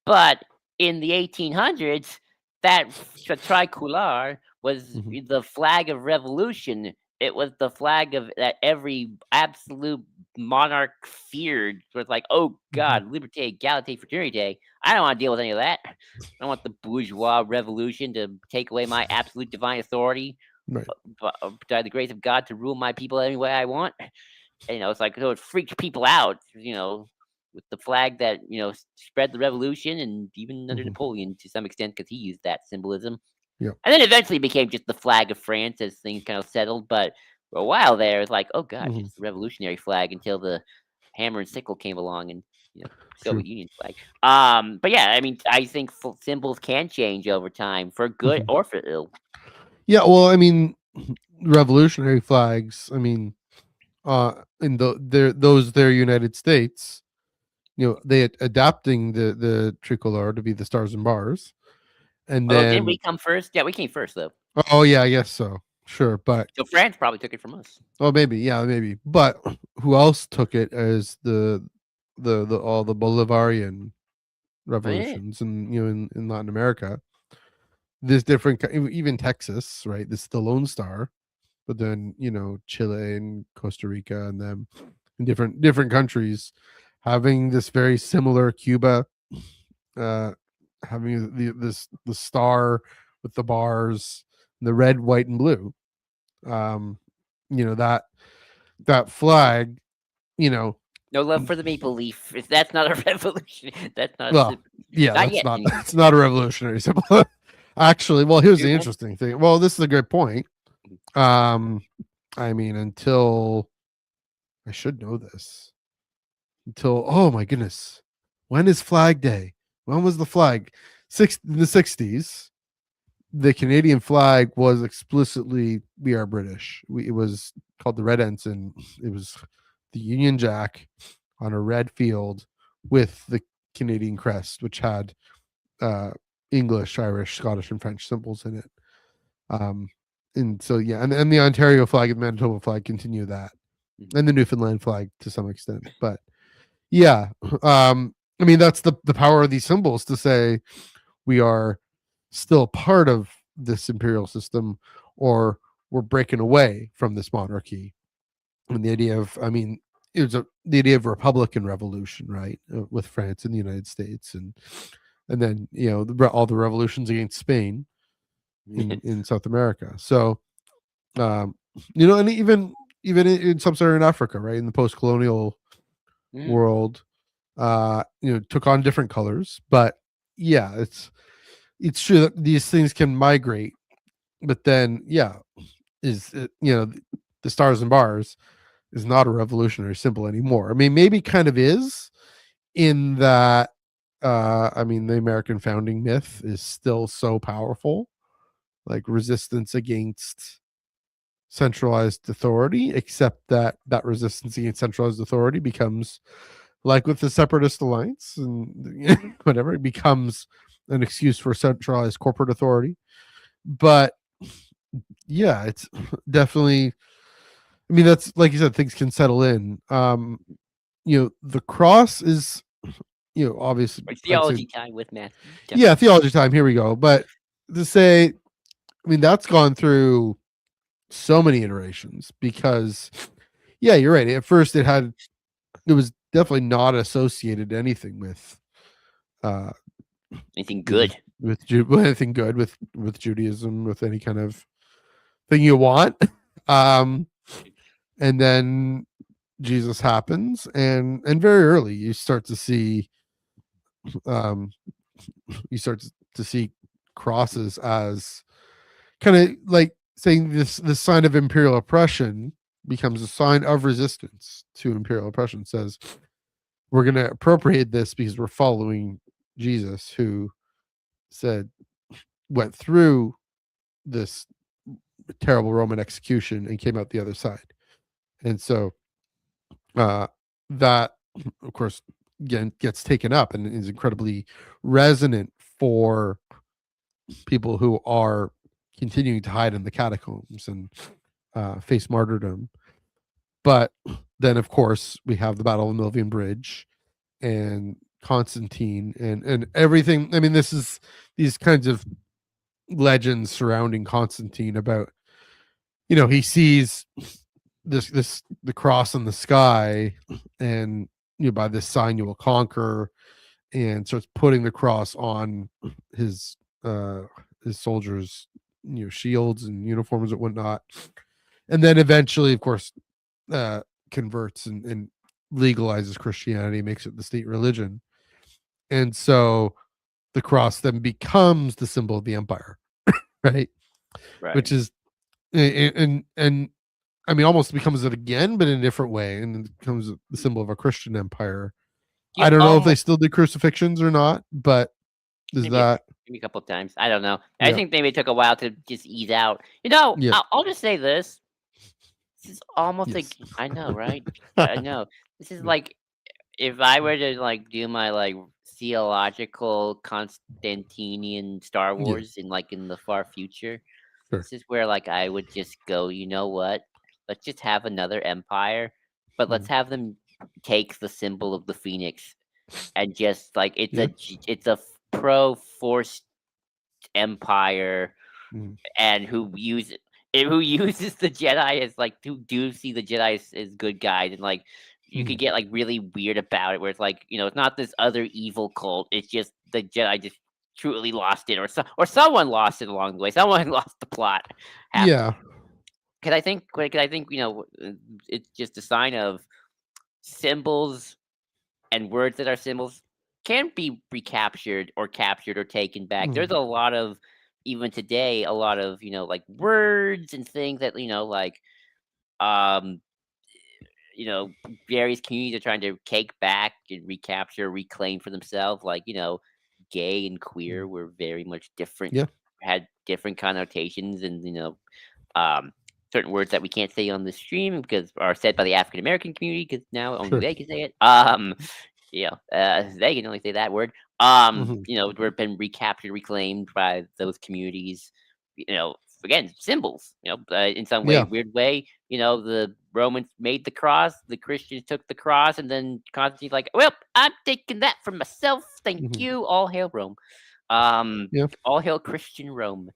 but in the 1800s, the tricolor was Mhm. the flag of revolution. It was the flag of that every absolute monarch feared. So it's like, oh Mhm. God, liberté, égalité, fraternité. I don't want to deal with any of that. I don't want the bourgeois revolution to take away my absolute divine authority Right. by the grace of God to rule my people any way I want. And, it's like so it freaked people out, with the flag that spread the revolution, and even under Mhm. Napoleon to some extent because he used that symbolism. Yeah. And then eventually it became just the flag of France as things kind of settled. But for a while there, it's like, oh God, Mhm. just the revolutionary flag until the hammer and sickle came along and True. Soviet Union flag. But yeah, I mean, I think symbols can change over time for good Mhm. or for ill. Yeah, well, I mean, revolutionary flags, I mean, in their United States, they adapting the tricolor to be the stars and bars. And Although didn't we then come first? Yeah, we came first though. oh yeah, I guess so. Sure, but So France probably took it from us. oh, maybe, yeah, maybe. But who else took it as the all the Bolivarian Oh, yeah. revolutions, and in Latin America, there's different, even Texas, right? This is the Lone Star, but then Chile and Costa Rica and them in different countries having this very similar Cuba, uh, having the star with the bars, the red, white, and blue. Um, that flag, you know, No love for the maple leaf. If that's not a revolution, that's not well, yeah, not that's yet. not Anyway. that's not a revolutionary symbol. Actually, well, here's the Cuba? interesting thing. Well, this is a great point. Um, I mean, until I should know this. Until, oh my goodness, when is Flag Day? When was the flag? In the 60s. The Canadian flag was explicitly, we are British. It was called the Red Ensign. It was the Union Jack on a red field with the Canadian crest, which had uh, English, Irish, Scottish, and French symbols in it. Um, and so yeah, and the Ontario flag and Manitoba flag continue that, and the Newfoundland flag to some extent. But yeah, I mean that's the power of these symbols to say we are still part of this imperial system, or we're breaking away from this monarchy. And the idea of, I mean, it was the idea of Republican revolution, right, with France and the United States, and then all the revolutions against Spain in South America. So and even in sub-Saharan Africa, right, in the post-colonial world, took on different colors. But yeah, it's true that these things can migrate, but then yeah, is the stars and bars is not a revolutionary symbol anymore. I mean, maybe kind of is, in that I mean, the American founding myth is still so powerful, like resistance against centralized authority, except that resistance against centralized authority becomes, like with the Separatist Alliance and whatever, it becomes an excuse for centralized corporate authority. But yeah, it's definitely, I mean, that's like you said, things can settle in. The cross is, obviously, It's I'd say, theology time with Matthew. yeah, theology time. Here we go. But to say, I mean, that's gone through so many iterations because, yeah, you're right. At first, it was definitely not associated anything with uh Anything good? with anything good, with Judaism, with any kind of thing you want. um and then Jesus happens, and very early you start to see um crosses as kind of like saying this sign of imperial oppression becomes a sign of resistance to imperial oppression. It says we're going to appropriate this because we're following Jesus, who said went through this terrible Roman execution and came out the other side. And so uh that, of course, again gets taken up and is incredibly resonant for people who are continuing to hide in the catacombs and face martyrdom. But then, of course, we have the Battle of the Milvian Bridge and Constantine and everything. I mean, this is these kinds of legends surrounding Constantine about, he sees the cross in the sky, and by this sign you will conquer, and starts putting the cross on his uh his soldiers, shields and uniforms and whatnot, and then eventually, of course, uh converts and legalizes Christianity, makes it the state religion. And so the cross then becomes the symbol of the empire, right? Right. Which is, and I mean, almost becomes it again, but in a different way, and it becomes the symbol of a Christian empire. You I don't know if they almost still did crucifixions or not, but is maybe that, maybe a couple of times. I don't know. I yeah, think maybe it took a while to just ease out. yeah, I'll just say this. This is almost like yes, I know, right? I know. This is like if I were to like do my like theological Constantinian Star yeah, Wars in like in the far future. Sure. This is where like I would just go, you know what? Let's just have another empire, but let's Mhm. have them take the symbol of the phoenix and just like Yeah. it's a pro force empire Mhm. and who uses the Jedi as like who do see the Jedi as good guys and like you could Mhm. get like really weird about it where it's like it's not this other evil cult, it's just the Jedi just truly lost it or someone lost it along the way, someone lost the plot half Yeah. because I think it's just a sign of symbols and words that are symbols can be recaptured or captured or taken back. There's Mhm. a lot of even today, a lot of like words and things that like um you know various communities are trying to take back and recapture, reclaim for themselves. Like gay and queer Mhm. were very much different, Yeah. had different connotations, and um, certain words that we can't say on the stream because are said by the African American community because now only Sure. they can say it. They can only say that word. Mhm. We've been recaptured, reclaimed by those communities. Again, symbols. In some way, Yeah. weird way. The Romans made the cross, the Christians took the cross, and then Constantine's like, "Well, I'm taking that for myself. Thank Mhm. you. All hail Rome. Um, Yeah. all hail Christian Rome."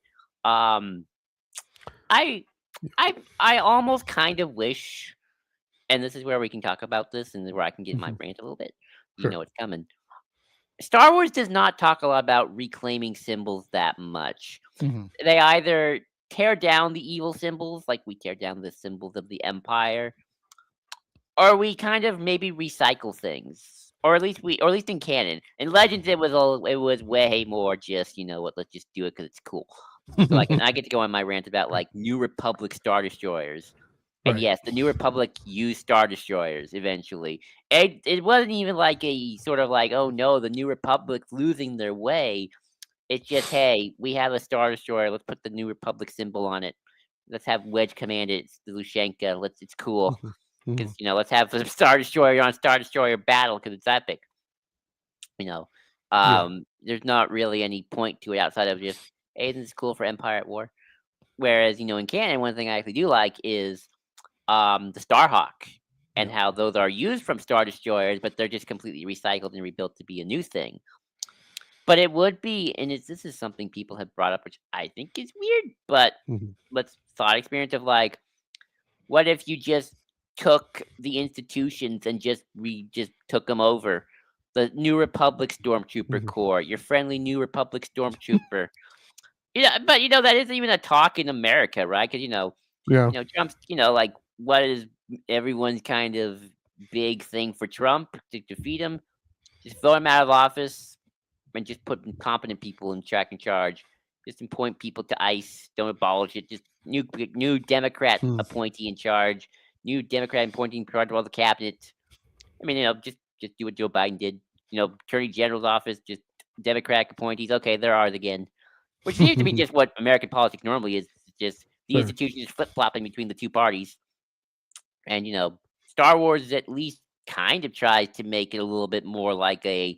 Um, I I almost kind of wish, and this is where we can talk about this and where I can get my Mhm. rant a little bit. You Sure. know it's coming. Star Wars does not talk a lot about reclaiming symbols that much. Mhm. They either tear down the evil symbols, like we tear down the symbols of the Empire, or we kind of maybe recycle things. Or at least in canon. In Legends, it was way more just what, let's just do it because it's cool. So I get to go on my rant about like New Republic Star Destroyers. And Right. yes, the New Republic used Star Destroyers eventually. It wasn't even like a sort of like, oh no, the New Republic's losing their way. It's just, hey, we have a Star Destroyer. Let's put the New Republic symbol on it. Let's have Wedge command it. It's the Lushenka. It's cool Mhm. because Mhm. let's have some Star Destroyer on Star Destroyer battle because it's epic. You know, Yeah. there's not really any point to it outside of just, hey, this is cool for Empire at War. Whereas, in canon, one thing I actually do like is the Starhawk and Yeah. how those are used from Star Destroyers, but they're just completely recycled and rebuilt to be a new thing. But it would be, and this is something people have brought up, which I think is weird, but Mhm. let's thought experience of like, what if you just took the institutions and just took them over? The New Republic Stormtrooper Mhm. Corps, your friendly New Republic Stormtrooper. Yeah, but that isn't even a talk in America, right? Because Yeah. Trump's, like, what is everyone's kind of big thing for Trump to defeat him? Just throw him out of office and just put competent people in track and charge. Just appoint people to ICE. Don't abolish it. Just new Democrat Mhm. appointee in charge. New Democrat appointee in charge of all the cabinet. I mean, just do what Joe Biden did. Attorney General's office, just Democratic appointees. Okay, there are again. Which seems to be just what American politics normally is. It's just the Sure. institutions flip flopping between the two parties. And Star Wars at least kind of tries to make it a little bit more like a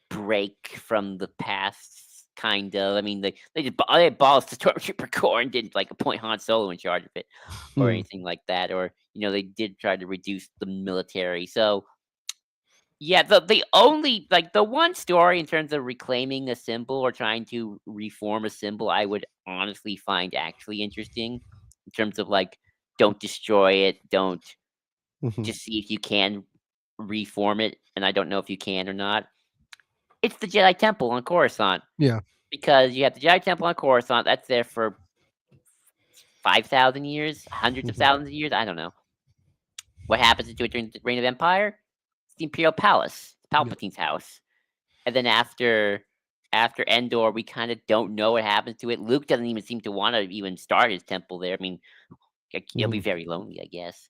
break from the past, kind of. I mean, they abolished the Stormtrooper Corps and didn't like appoint Han Solo in charge of it or Mhm. anything like that. Or they did try to reduce the military. So yeah, the only like the one story in terms of reclaiming a symbol or trying to reform a symbol I would honestly find actually interesting in terms of like don't destroy it, don't Mhm. just see if you can reform it, and I don't know if you can or not. It's the Jedi Temple on Coruscant Yeah. because you have the Jedi Temple on Coruscant that's there for 5,000 years, hundreds of Mhm. thousands of years, I don't know. What happens to it during the Reign of Empire? It's the Imperial Palace, it's Yeah. Palpatine's house. And then after Endor, we kind of don't know what happens to it. Luke doesn't even seem to want to even start his temple there. I mean, it'll be Mhm. very lonely, I guess.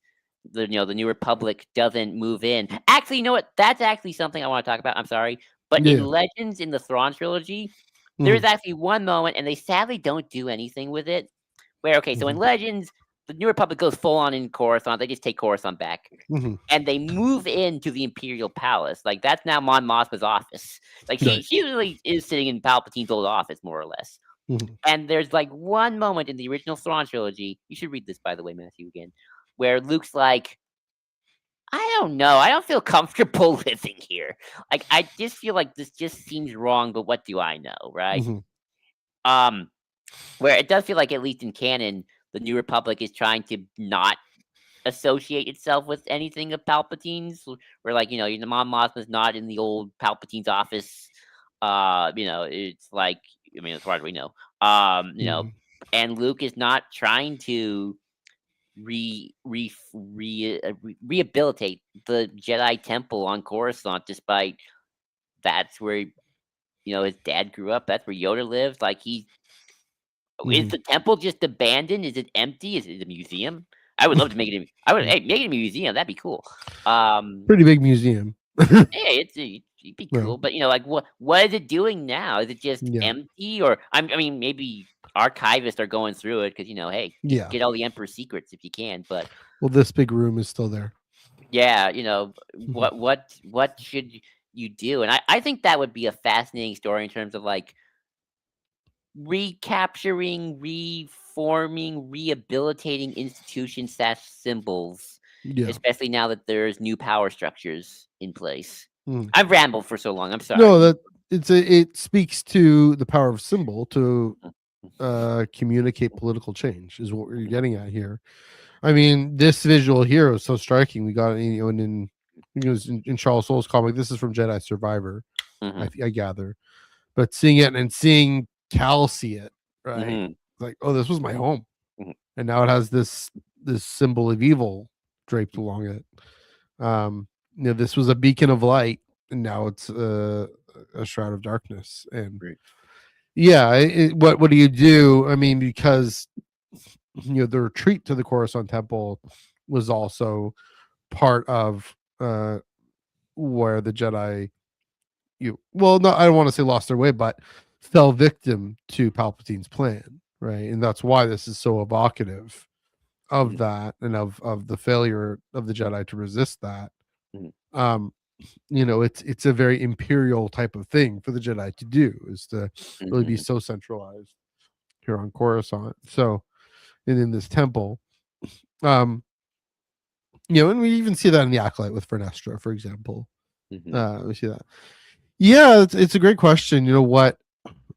The New Republic doesn't move in. Actually, you know what? That's actually something I want to talk about. I'm sorry, but in Yeah. Legends in the Thrawn trilogy, there is Mhm. actually one moment, and they sadly don't do anything with it. Where okay, so in Mhm. Legends, the New Republic goes full on in Coruscant. They just take Coruscant back Mhm. and they move into the Imperial Palace. Like that's now Mon Mothma's office. Like she Right. she really is sitting in Palpatine's old office, more or less. Mhm. And there's like one moment in the original Thrawn trilogy. You should read this, by the way, Matthew, again, where Luke's like, I don't know. I don't feel comfortable living here. Like, I just feel like this just seems wrong, but what do I know, right? Mhm. Um, where it does feel like, at least in canon, the New Republic is trying to not associate itself with anything of Palpatine's. Where, like, the Mon Mothma's not in the old Palpatine's office. It's like, I mean, as far as we know, Mhm. and Luke is not trying to rehabilitate the Jedi Temple on Coruscant, despite that's where his dad grew up. That's where Yoda lived. Like, is Mhm. the temple just abandoned? Is it empty? Is it a museum? I would love to make it. I would. Mm. Hey, make it a museum. That'd be cool. Um, Pretty big museum. hey, it'd be Well, cool. But like, what is it doing now? Is it just yeah. empty, or I mean, maybe archivists are going through it because hey, Yeah. get all the Emperor's secrets if you can. But Well, this big room is still there. yeah, Mhm. what should you do? And I think that would be a fascinating story in terms of like recapturing, reforming, rehabilitating institutions slash symbols, Yeah. especially now that there's new power structures in place. Mm. I've rambled for so long. I'm No, sorry. that it speaks to the power of symbol to communicate political change is what we're getting at here. I mean, this visual here is so striking. We got in in Charles Soule's comic. This is from Jedi Survivor, Hmm. I gather. But seeing it and seeing Cal see it, right? Hmm. Like, oh, this was my home, Hmm. and now it has this symbol of evil draped along it. This was a beacon of light, and now it's a shroud of darkness. And Right. yeah, what do you do? I mean, because the retreat to the Coruscant Temple was also part of where the Jedi no, I don't want to say lost their way, but fell victim to Palpatine's plan, right? And that's why this is so evocative of Hmm. that and of the failure of the Jedi to resist that. Hmm. Um, it's a very imperial type of thing for the Jedi to do, is to really be Hmm. so centralized here on Coruscant. So, and in this temple, um, and we even see that in the Acolyte with Vernestra, for example. Hmm. We see that. Yeah, it's a great question. You know what?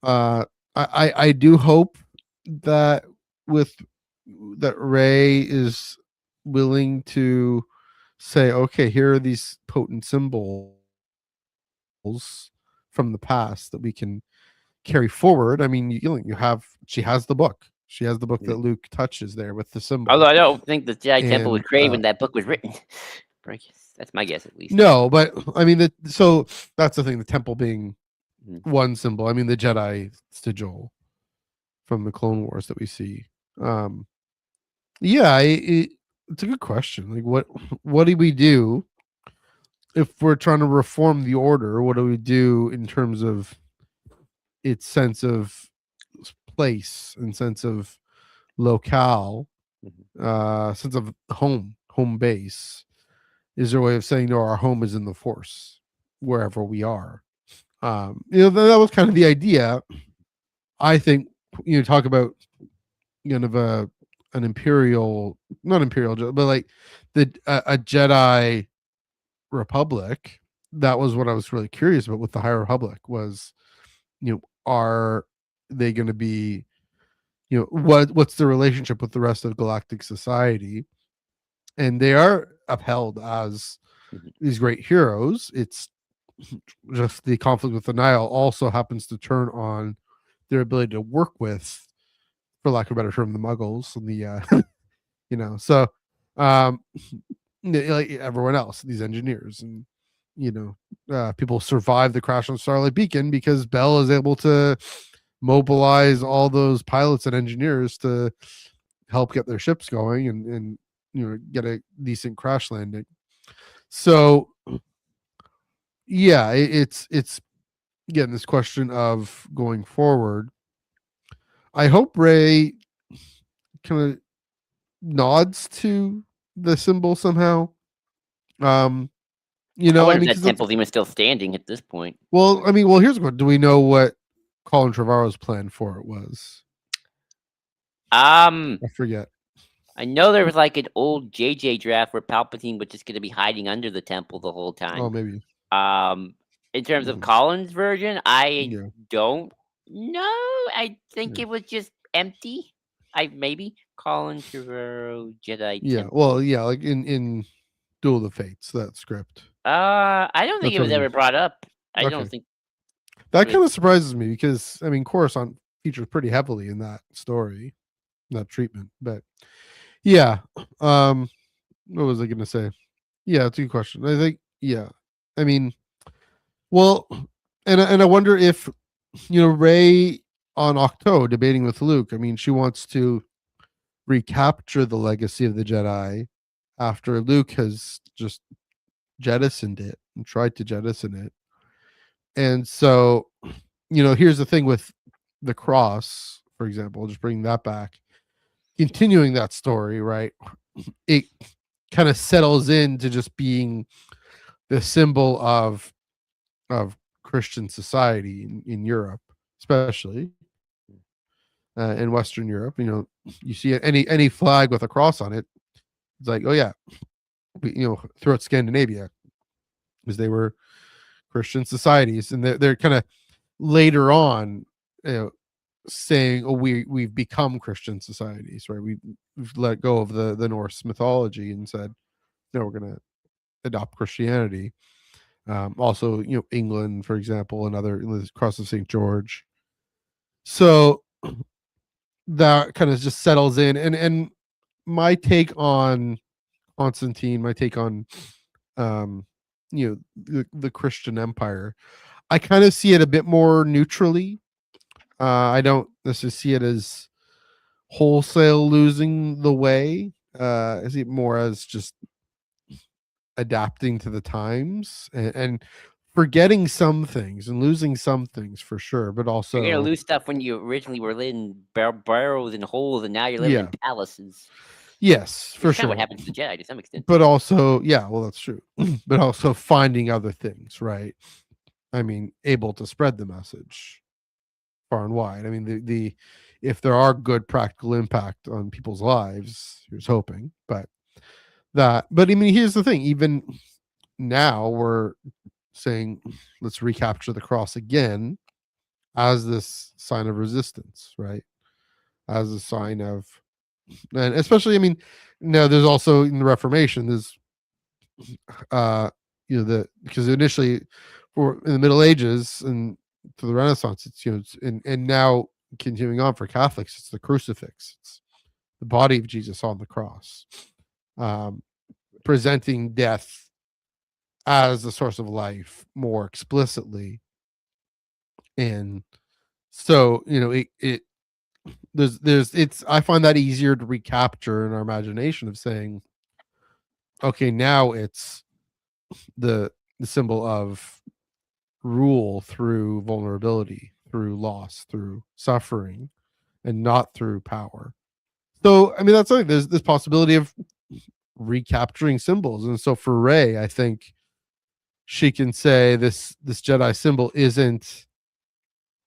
I do hope that with that Ray is willing to say, okay, here are these potent symbols from the past that we can carry forward. I mean, you have she has the book. She has the book that Luke touches there with the Although symbol. I don't think the Jedi Temple was And created when that book was written. That's my guess, at least. no, but I mean so that's the thing, the temple being Mhm. one symbol. I mean the Jedi sigil from the Clone Wars that we see. Um yeah, it's a good question. Like what do we do if we're trying to reform the order? What do we do in terms of its sense of place and sense of locale, Mhm. sense of home base? Is there a way of saying, no, our home is in the Force, wherever we are? That was kind of the idea. I think talk about kind of an imperial, not imperial, but like a Jedi Republic. That was what I was really curious about with the High Republic was, are they going to be, what's the relationship with the rest of galactic society? And they are upheld as Mhm. these great heroes. It's just the conflict with the Nile also happens to turn on their ability to work with, for lack of a better term, the Muggles and the so um like everyone else, these engineers and people survive the crash on Starlight Beacon because Bell is able to mobilize all those pilots and engineers to help get their ships going and get a decent crash landing. So yeah, it's again this question of going forward. I hope Ray kind of nods to the symbol somehow. Um, I I wonder if mean, that because that's temple's even still standing at this point. well, I mean, well, here's what do we know what Colin Trevorrow's plan for it was. Um, I forget. I know there was like an old JJ draft where Palpatine was just going to be hiding under the temple the whole Oh, time. maybe. In terms of Mhm. Colin's version, I Yeah. don't know. I think Yeah. it was just empty. I maybe Colin Trevorrow Jedi Yeah. Temple. Well, yeah, like in Duel of the Fates, that script. I don't think That's it what I was mean. ever brought up. I don't Okay. think it That was. kind of surprises me because I mean Coruscant features pretty heavily in that story, that treatment. But yeah. What was I gonna say? Yeah, it's a good question. I think yeah. I mean, well, and I wonder if Ray on Octo debating with Luke. I mean, she wants to recapture the legacy of the Jedi after Luke has just jettisoned it and tried to jettison it. And so, here's the thing with the cross, for example, just bringing that back, continuing that story, right? It kind of settles into just being the symbol of Christian society in Europe, especially in Western Europe. You see any flag with a cross on it, it's like, oh yeah, throughout Scandinavia, because they were Christian societies, and they're kind of later on, you know, saying, oh, we've become Christian societies, right? We've let go of the Norse mythology and said, no, we're going to adopt Christianity. Also, England, for example, and other cross of St. George. So that kind of just settles in, and my take on Constantine, my take on um, the Christian Empire, I kind of see it a bit more neutrally. I don't necessarily see it as wholesale losing the way. I see it more as just adapting to the times and forgetting some things and losing some things for sure, but You're gonna also lose stuff when you originally were living in burrows and holes, and now you're living in yeah, palaces. yes, Which for is kind of what sure. happened to the Jedi to some extent, But too. also, yeah, well, that's true. But also finding other things, right? I mean, able to spread the message far and wide. I mean, the if there are good practical impact on people's lives, here's hoping. But I mean, here's the thing. Even now, we're saying let's recapture the cross again as this sign of resistance, right? As a sign of, and especially, I mean, now there's also in the Reformation, there's because initially for in the Middle Ages and to the Renaissance, and now continuing on for Catholics, it's the crucifix, it's the body of Jesus on the cross, um, presenting death as the source of life more explicitly. And so, it there's it's I find that easier to recapture in our imagination of saying, okay, now it's the the symbol of rule through vulnerability, through loss, through suffering, and not through power. So, I mean, that's something. There's this possibility of recapturing symbols, and so for Ray, I think she can say this Jedi symbol isn't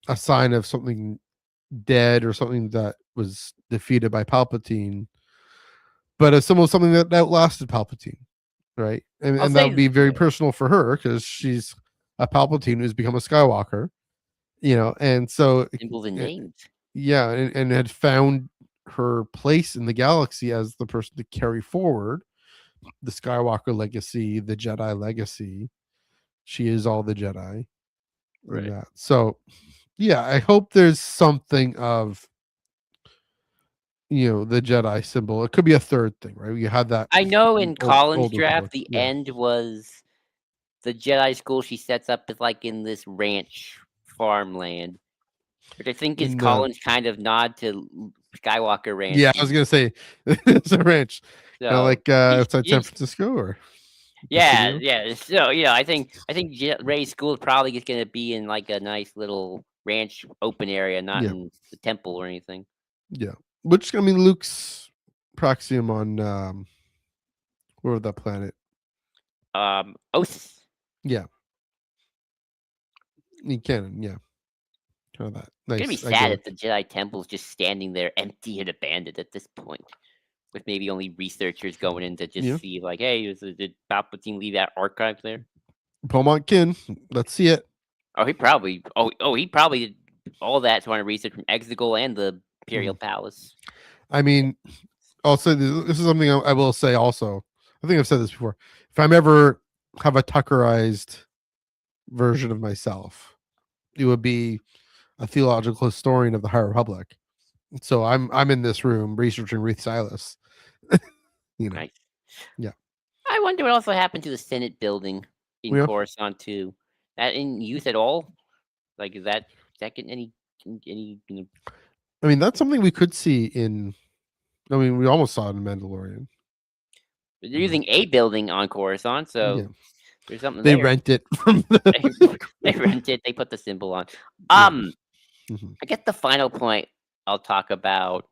a sign of something dead or something that was defeated by Palpatine, but a symbol of something that outlasted Palpatine, right? I'll And that would say be very personal for her because she's a Palpatine who's become a Skywalker, and so symbols and names. yeah, and had found her place in the galaxy as the person to carry forward the Skywalker legacy, the Jedi legacy. She is all the Jedi in Right. that. So, yeah, I hope there's something of the Jedi symbol. It could be a third thing, right? You had that I know in Colin's old Republic. draft, the Yeah, end was the Jedi school she sets up is like in this ranch farmland, which I think is in the Colin's kind of nod to Skywalker yeah, I Ranch. was gonna say it's a ranch, kind of So like she's, outside San she's Francisco or yeah, Presidio. yeah. So I think Ray's school is probably just gonna be in like a nice little ranch open area, not Yeah, in the temple or anything. yeah. Which I mean, Luke's Praxium on where was that planet? Oath. Yeah, in Canon. Yeah, Kind of that It's gonna be nice sad idyllic. if the Jedi Temple's just standing there empty and abandoned at this point, with maybe only researchers going in to just Yeah. see, like, "Hey, did Palpatine leave that archive there?" Beaumont Kin. Let's see it. He probably did all that to want to research from Exegol and the Imperial Mhm. Palace. I mean, also this is something I will say. Also, I think I've said this before. If I'm ever have a Tuckerized version of myself, it would be a theological historian of the High Republic. So I'm in this room researching Ruth Silas. You know, Nice. yeah, I wonder what also happened to the Senate building in yeah. Coruscant too. That in use at all? Like, is that getting any? I mean, that's something we could see in. I mean, we almost saw it in Mandalorian. They're You know, using a building on Coruscant, yeah. so there's something They there. rent it from the. They they rent it. They put the symbol on. Yeah. Mhm. I guess the final point I'll talk about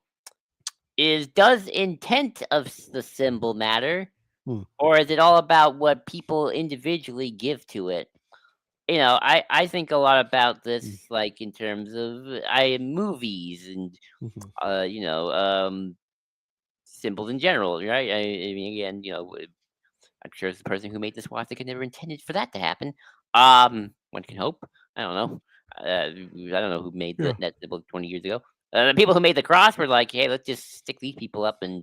is: does intent of the symbol matter, Mm, or is it all about what people individually give to it? I think a lot about mm, this, like in terms of I movies and mhm. uh, you know, um, symbols in general, right? I mean, again, I'm sure the person who made this swastika never intended for that to happen. One can hope. I don't know. I don't know who made Yeah, that symbol 20 years ago. The people who made the cross were like, "Hey, let's just stick these people up and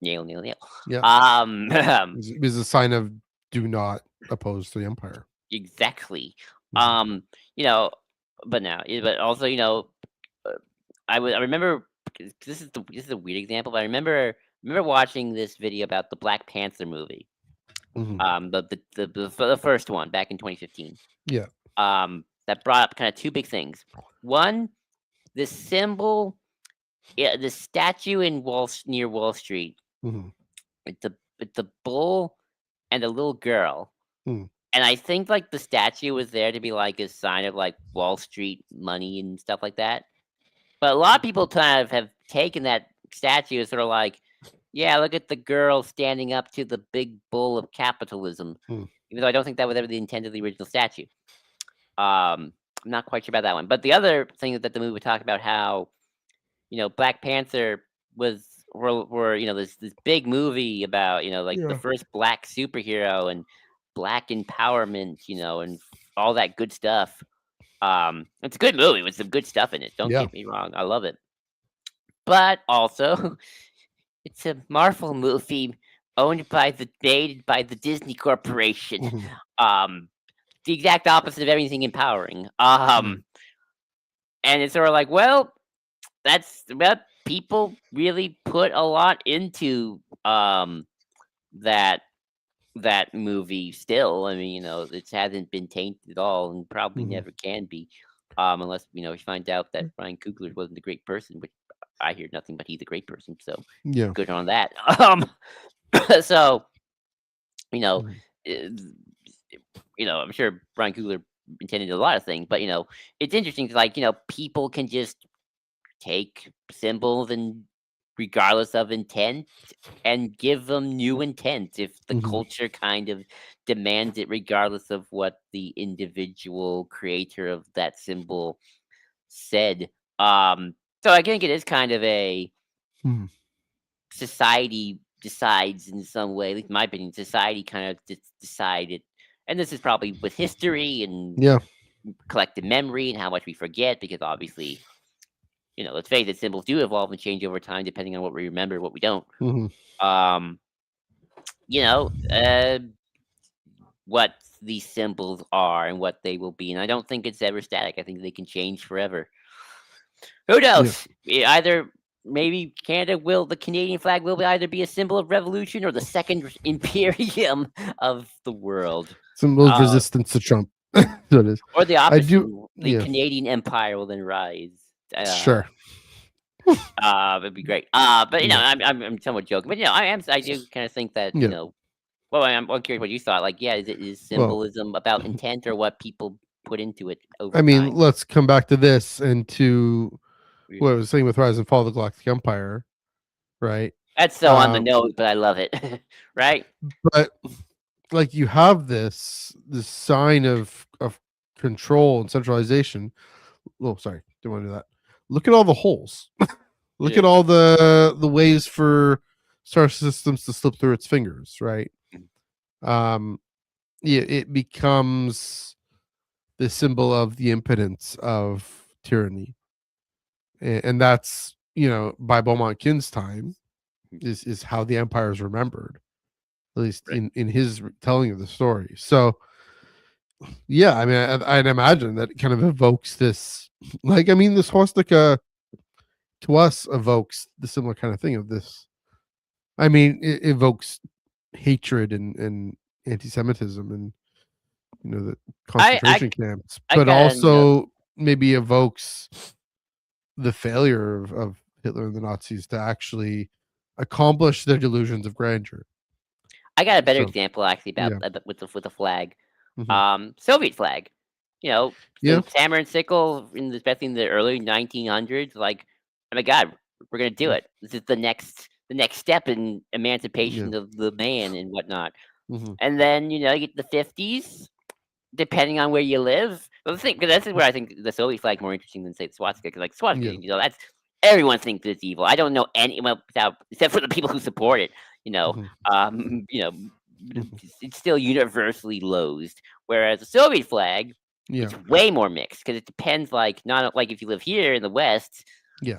nail, nail, nail." yeah. Um, It was a sign of do not oppose the Empire. exactly. Mhm, Um, you know, but now, but also, uh, I remember 'cause this is a weird example, but I remember watching this video about the Black Panther movie. mhm. The first one back in 2015. Yeah. That brought up kind of two big things. One, the symbol, yeah, the statue in near Wall Street. Mhm, It's a bull and a little girl. mm, And I think like the statue was there to be like a sign of like Wall Street money and stuff like that. But a lot of people kind of have taken that statue as sort of like, yeah, look at the girl standing up to the big bull of capitalism. mm. Even though I don't think that was ever the intent of the original statue. I'm not quite sure about that one. But the other thing that the movie would talk about how, Black Panther were this big movie about, like the Yeah. first black superhero and black empowerment, and all that good stuff. It's a good movie with some good stuff in it. Don't Yeah. get me wrong, I love it. But also, it's a Marvel movie made by the Disney Corporation. Mhm, Um, the exact opposite of everything empowering. mm, And it's sort of like, well, that's what people really put a lot into that that movie still. I mean, it hasn't been tainted at all and probably mhm. never can be. Unless, we find out that Ryan Coogler wasn't a great person, which I hear nothing but he's a great person, so Yeah. good on that. So, you know, Mhm, eh, I'm sure Brian Coogler intended a lot of things, but it's interesting 'cause, like, people can just take symbols and regardless of intent and give them new intent if the mhm. culture kind of demands it regardless of what the individual creator of that symbol said. So I think it is kind of a Mhm. society decides in some way, at least in my opinion, society kind of decided, and this is probably with history and Yeah. collective memory and how much we forget, because obviously, let's face it, symbols do evolve and change over time depending on what we remember, what we don't. Mhm. Um, you know, uh, what these symbols are and what they will be, and I don't think it's ever static. I think they can change forever. Who Yeah. knows? Either maybe the Canadian flag will either be a symbol of revolution or the second imperium of the world. Symbols Uh, resistance to Trump. So it is. or the I opposite, do. the Yeah. Canadian empire will then rise. Uh, Sure. it'd be great. But Yeah. I'm somewhat joking. But I do kind of think that Yeah. Well, I'm curious what you thought. Like, yeah, is Well, symbolism about intent or what people put into it over I mean, time? let's come back to this and to what I Mm. was saying with Rise and Fall of the Galactic Empire, right? That's so on the Um, nose, but I love it. Right? but like you have this sign of control and centralization, Oh, sorry, don't want to do that. Look at all the holes. Look Yeah. at all the ways for star systems to slip through its fingers, right? Um, yeah, it becomes the symbol of the impotence of tyranny, and that's by Beaumont Kin's time is how the empire is remembered, at least Right. in his telling of the story. So yeah, I mean, I'd imagine that it kind of evokes this, like, I mean, the swastika to us evokes the similar kind of thing of this. I mean, it evokes hatred and anti-Semitism and the I I concentration camps, I but kind of also maybe evokes the failure of Hitler and the Nazis to actually accomplish their delusions of grandeur. I got a better So example actually yeah, about with the flag. hmm Soviet flag. yeah, Hammer and sickle especially in the early 1900s. Like, oh my God, we're gonna do mm, it. This is the next step in yeah, emancipation of the man and whatnot. hmm And then you get the 50s, depending on where you live. But the thing, because that's where I think the Soviet flag more interesting than say the swastika. Because like swastika, yeah, that's everyone thinks it's evil. I don't know anyone without except for the people who support it. You know, hmm um, you know, hmm it's still universally loathed. Whereas the Soviet flag, yeah, it's way more mixed because it depends. Like not like if you live here in the West, yeah,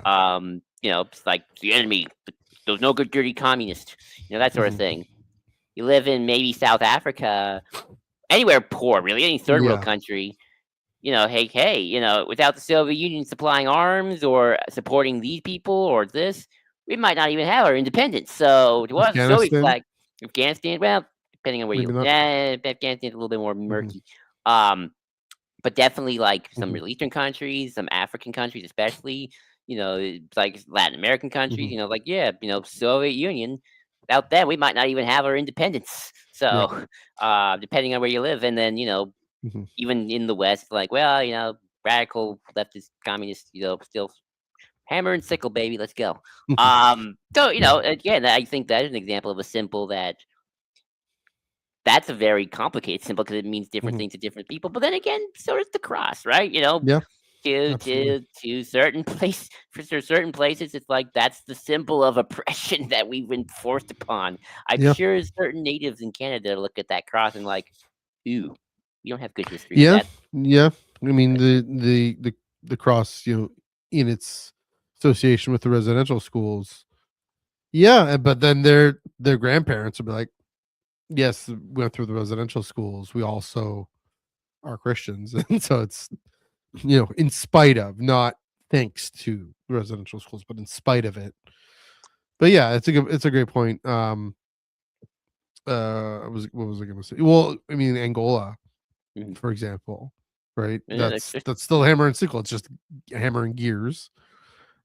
it's like the enemy. There's no good, dirty communist. That sort of hmm thing. You live in maybe South Africa, anywhere poor, really, any third world yeah, country. Hey, without the Soviet Union supplying arms or supporting these people or this, we might not even have our independence. So to us, the Soviet Afghanistan, flag, Afghanistan, well, depending on where you maybe live, not. yeah, Afghanistan's a little bit more hmm murky. Um, but definitely like some hmm Middle Eastern countries, some African countries, especially, like Latin American countries, hmm like, yeah, Soviet Union. Without that, we might not even have our independence. yeah, So, depending on where you live, and then hmm even in the West, like, well, radical leftist communists, still hammer and sickle, baby, let's go. So yeah, again, I think that is an example of a symbol that's a very complicated symbol because it means different hmm things to different people. But then again, so does the cross, right? yeah, To absolutely, certain place for certain places, it's like that's the symbol of oppression that we've been forced upon. I'm yeah, sure certain natives in Canada look at that cross and like, ooh, we don't have good history with yeah, that. yeah. I mean, the cross, in its association with the residential schools. Yeah, but then their grandparents would be like, yes, we went through the residential schools. We also are Christians, and so it's in spite of, not thanks to the residential schools, but in spite of it. But yeah, it's a great point. What was I going to say? Well, I mean, Angola, Mhm. for example, right? Yeah, That's still hammer and sickle. It's just hammer and gears.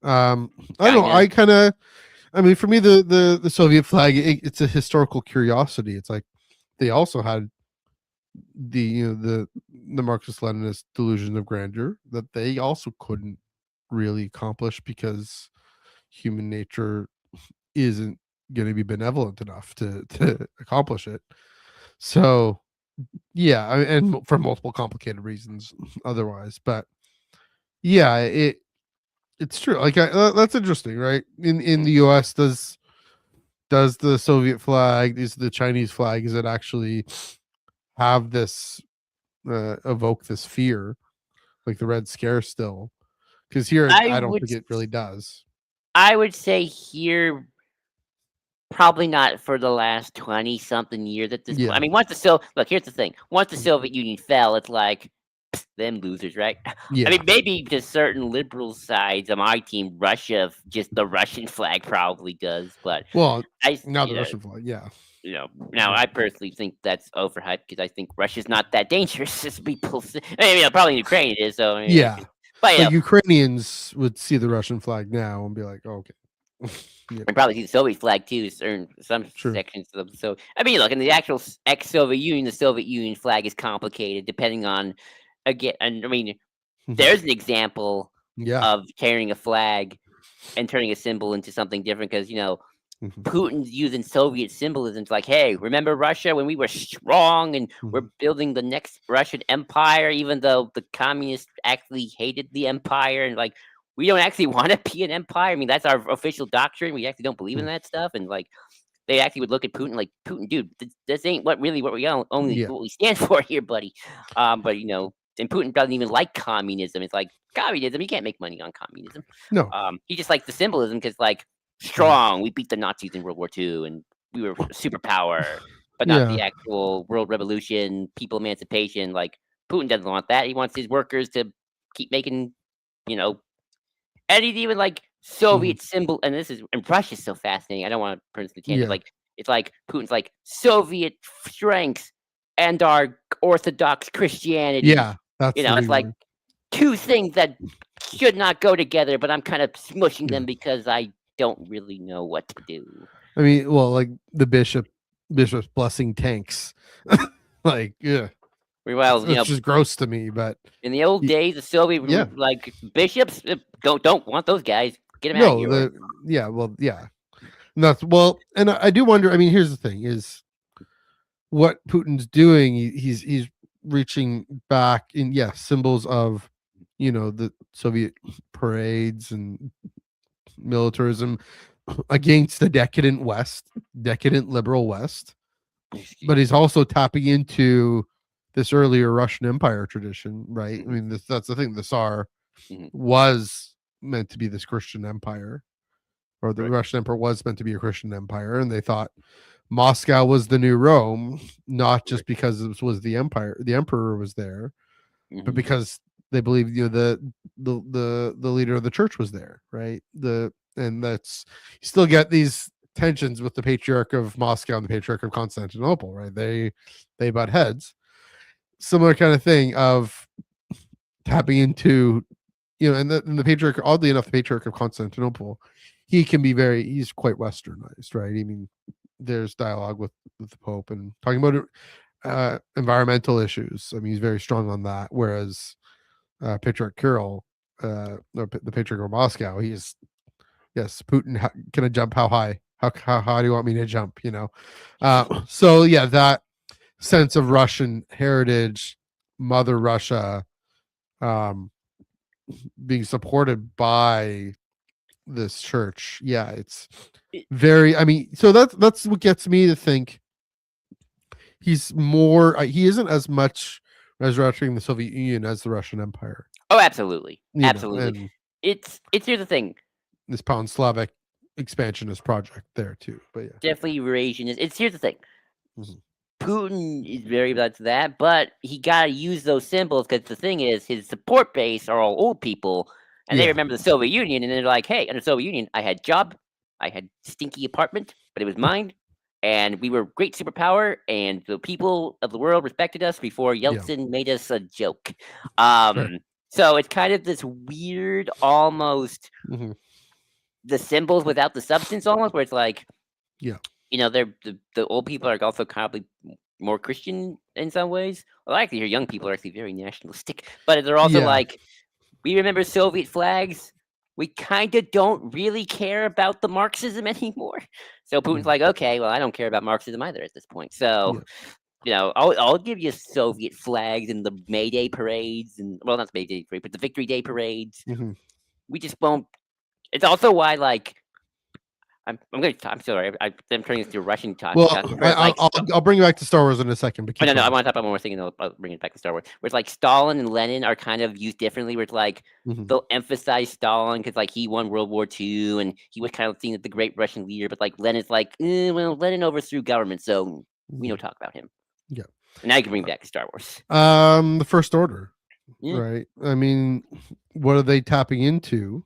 I don't know. kinda. I mean, for me, the Soviet flag, it's a historical curiosity. It's like they also had the Marxist Leninist delusion of grandeur that they also couldn't really accomplish because human nature isn't going to be benevolent enough to accomplish it. So yeah, and for multiple complicated reasons otherwise, but yeah, it's true. Like that's interesting, right? In Mhm. the U.S., does the Soviet flag, is the Chinese flag, is it actually have this evoke this fear, like the Red Scare still? Because here, I I don't would think it really does. I would say here, probably not for the last 20 something years at this point. I Yeah, mean, look, here's the thing. Once the Soviet Union fell, it's like them losers, right? I yeah. mean, maybe to certain liberal sides on my team, Russia, just the Russian flag probably does, but Well, I, s- now the Russian flag, yeah, now yeah, I personally think that's overhyped because I think Russia's not that dangerous as people say. I mean, probably in Ukraine it is, so I mean, yeah. but But Ukrainians would see the Russian flag now and be like, oh, okay, yeah, and probably see the Soviet flag too, certain some true. sections of them. So I mean, look, in the actual ex-Soviet Union, the Soviet Union flag is complicated depending on again. And I mean, Mhm. there's an example Yeah, of carrying a flag and turning a symbol into something different because Mhm. Putin's using Soviet symbolism. It's like, hey, remember Russia when we were strong and we're Mhm. building the next Russian empire, even though the communists actually hated the empire and like we don't actually want to be an empire. I mean, that's our official doctrine. We actually don't believe in Mhm. that stuff. And like they actually would look at Putin like, Putin, dude, this ain't what we only Yeah. what we stand for here, buddy. But and Putin doesn't even like communism. It's like communism. You can't make money on communism. No. He just likes the symbolism because like Mhm. strong. We beat the Nazis in World War II, and we were a superpower, but not Yeah. the actual world revolution, people emancipation. Like Putin doesn't want that. He wants his workers to keep making, you know, and he's even like Mhm. Soviet symbol. And this is and Russia's so fascinating. I don't want to turn this into tangent. Yeah. Like it's like Putin's like Soviet strength and our Orthodox Christianity. Yeah. That's the It's big like one. two things that should not go together, but I'm kind of smushing Yeah. them because I don't really know what to do. I mean, well, like the bishop's blessing tanks. Like, yeah. Well, It's just gross to me, but in the old y- days, the Soviet yeah. like bishops don't want those guys. Get them out of No, here. Or, yeah. And that's well, and I do wonder. I mean, here's the thing: is what Putin's doing. He's reaching back in symbols of the Soviet parades and militarism against the decadent liberal West. But he's also tapping into this earlier Russian Empire tradition, right? I Mhm, mean, that's the thing. The Tsar mhm, was meant to be this Christian empire, or the right. Russian Empire was meant to be a Christian empire, and they thought Moscow was the new Rome, not Right. just because it was the emperor was there, but Mhm, because they believed the leader of the church was there, right? And that's you still get these tensions with the patriarch of Moscow and the patriarch of Constantinople, right? They butt heads. Similar kind of thing of tapping into and the patriarch, oddly enough, the patriarch of Constantinople, he's quite westernized, right? I mean, there's dialogue with the Pope and talking about environmental issues. I mean, he's very strong on that. Whereas Patriarch Kirill, the Patriarch of Moscow, he's yes, Putin. Can I jump? How high? How do you want me to jump? So yeah, that sense of Russian heritage, Mother Russia, um, being supported by this church. Yeah, it's It- very. I mean, so that's what gets me to think he's more. He isn't as much resurrecting the Soviet Union as the Russian Empire. Oh, absolutely, absolutely. And It's here's the thing. this pan Slavic expansionist project there too. But yeah. Definitely Eurasian. It's here's the thing. Mhm. Putin is very much that, but he got to use those symbols because the thing is, his support base are all old people, and they Yeah. remember the Soviet Union, and they're like, "Hey, under Soviet Union, I had job, I had stinky apartment, but it was mine, and we were great superpower, and the people of the world respected us before Yeah. Yeltsin made us a joke." Fair. So it's kind of this weird, almost Hmm. the symbols without the substance, almost where it's like Yeah. they're the old people are also kind of more Christian in some ways. Well, I actually hear young people are actually very nationalistic, but they're also Yeah. like, we remember Soviet flags. We kind of don't really care about the Marxism anymore. So Putin's Mhm. like, okay, well, I don't care about Marxism either at this point. So Yeah. I'll give you Soviet flags and the May Day parades and well, not the May Day parade, but the Victory Day parades. Hmm. We just won't. It's also why like I'm sorry. I'm turning this into a Russian talk. Well, Where like I'll bring you back to Star Wars in a second, but oh, keep no, I going. want to talk about one more thing, and I'll bring it back to Star Wars. Where it's like Stalin and Lenin are kind of used differently. Where it's like Hmm. they'll emphasize Stalin because like he won World War II and he was kind of seen as the great Russian leader. But like Lenin's like, well, Lenin overthrew government, so we Hmm. don't talk about him. Yeah. And now you can bring back Star Wars. The First Order, Yeah. right? I mean, what are they tapping into?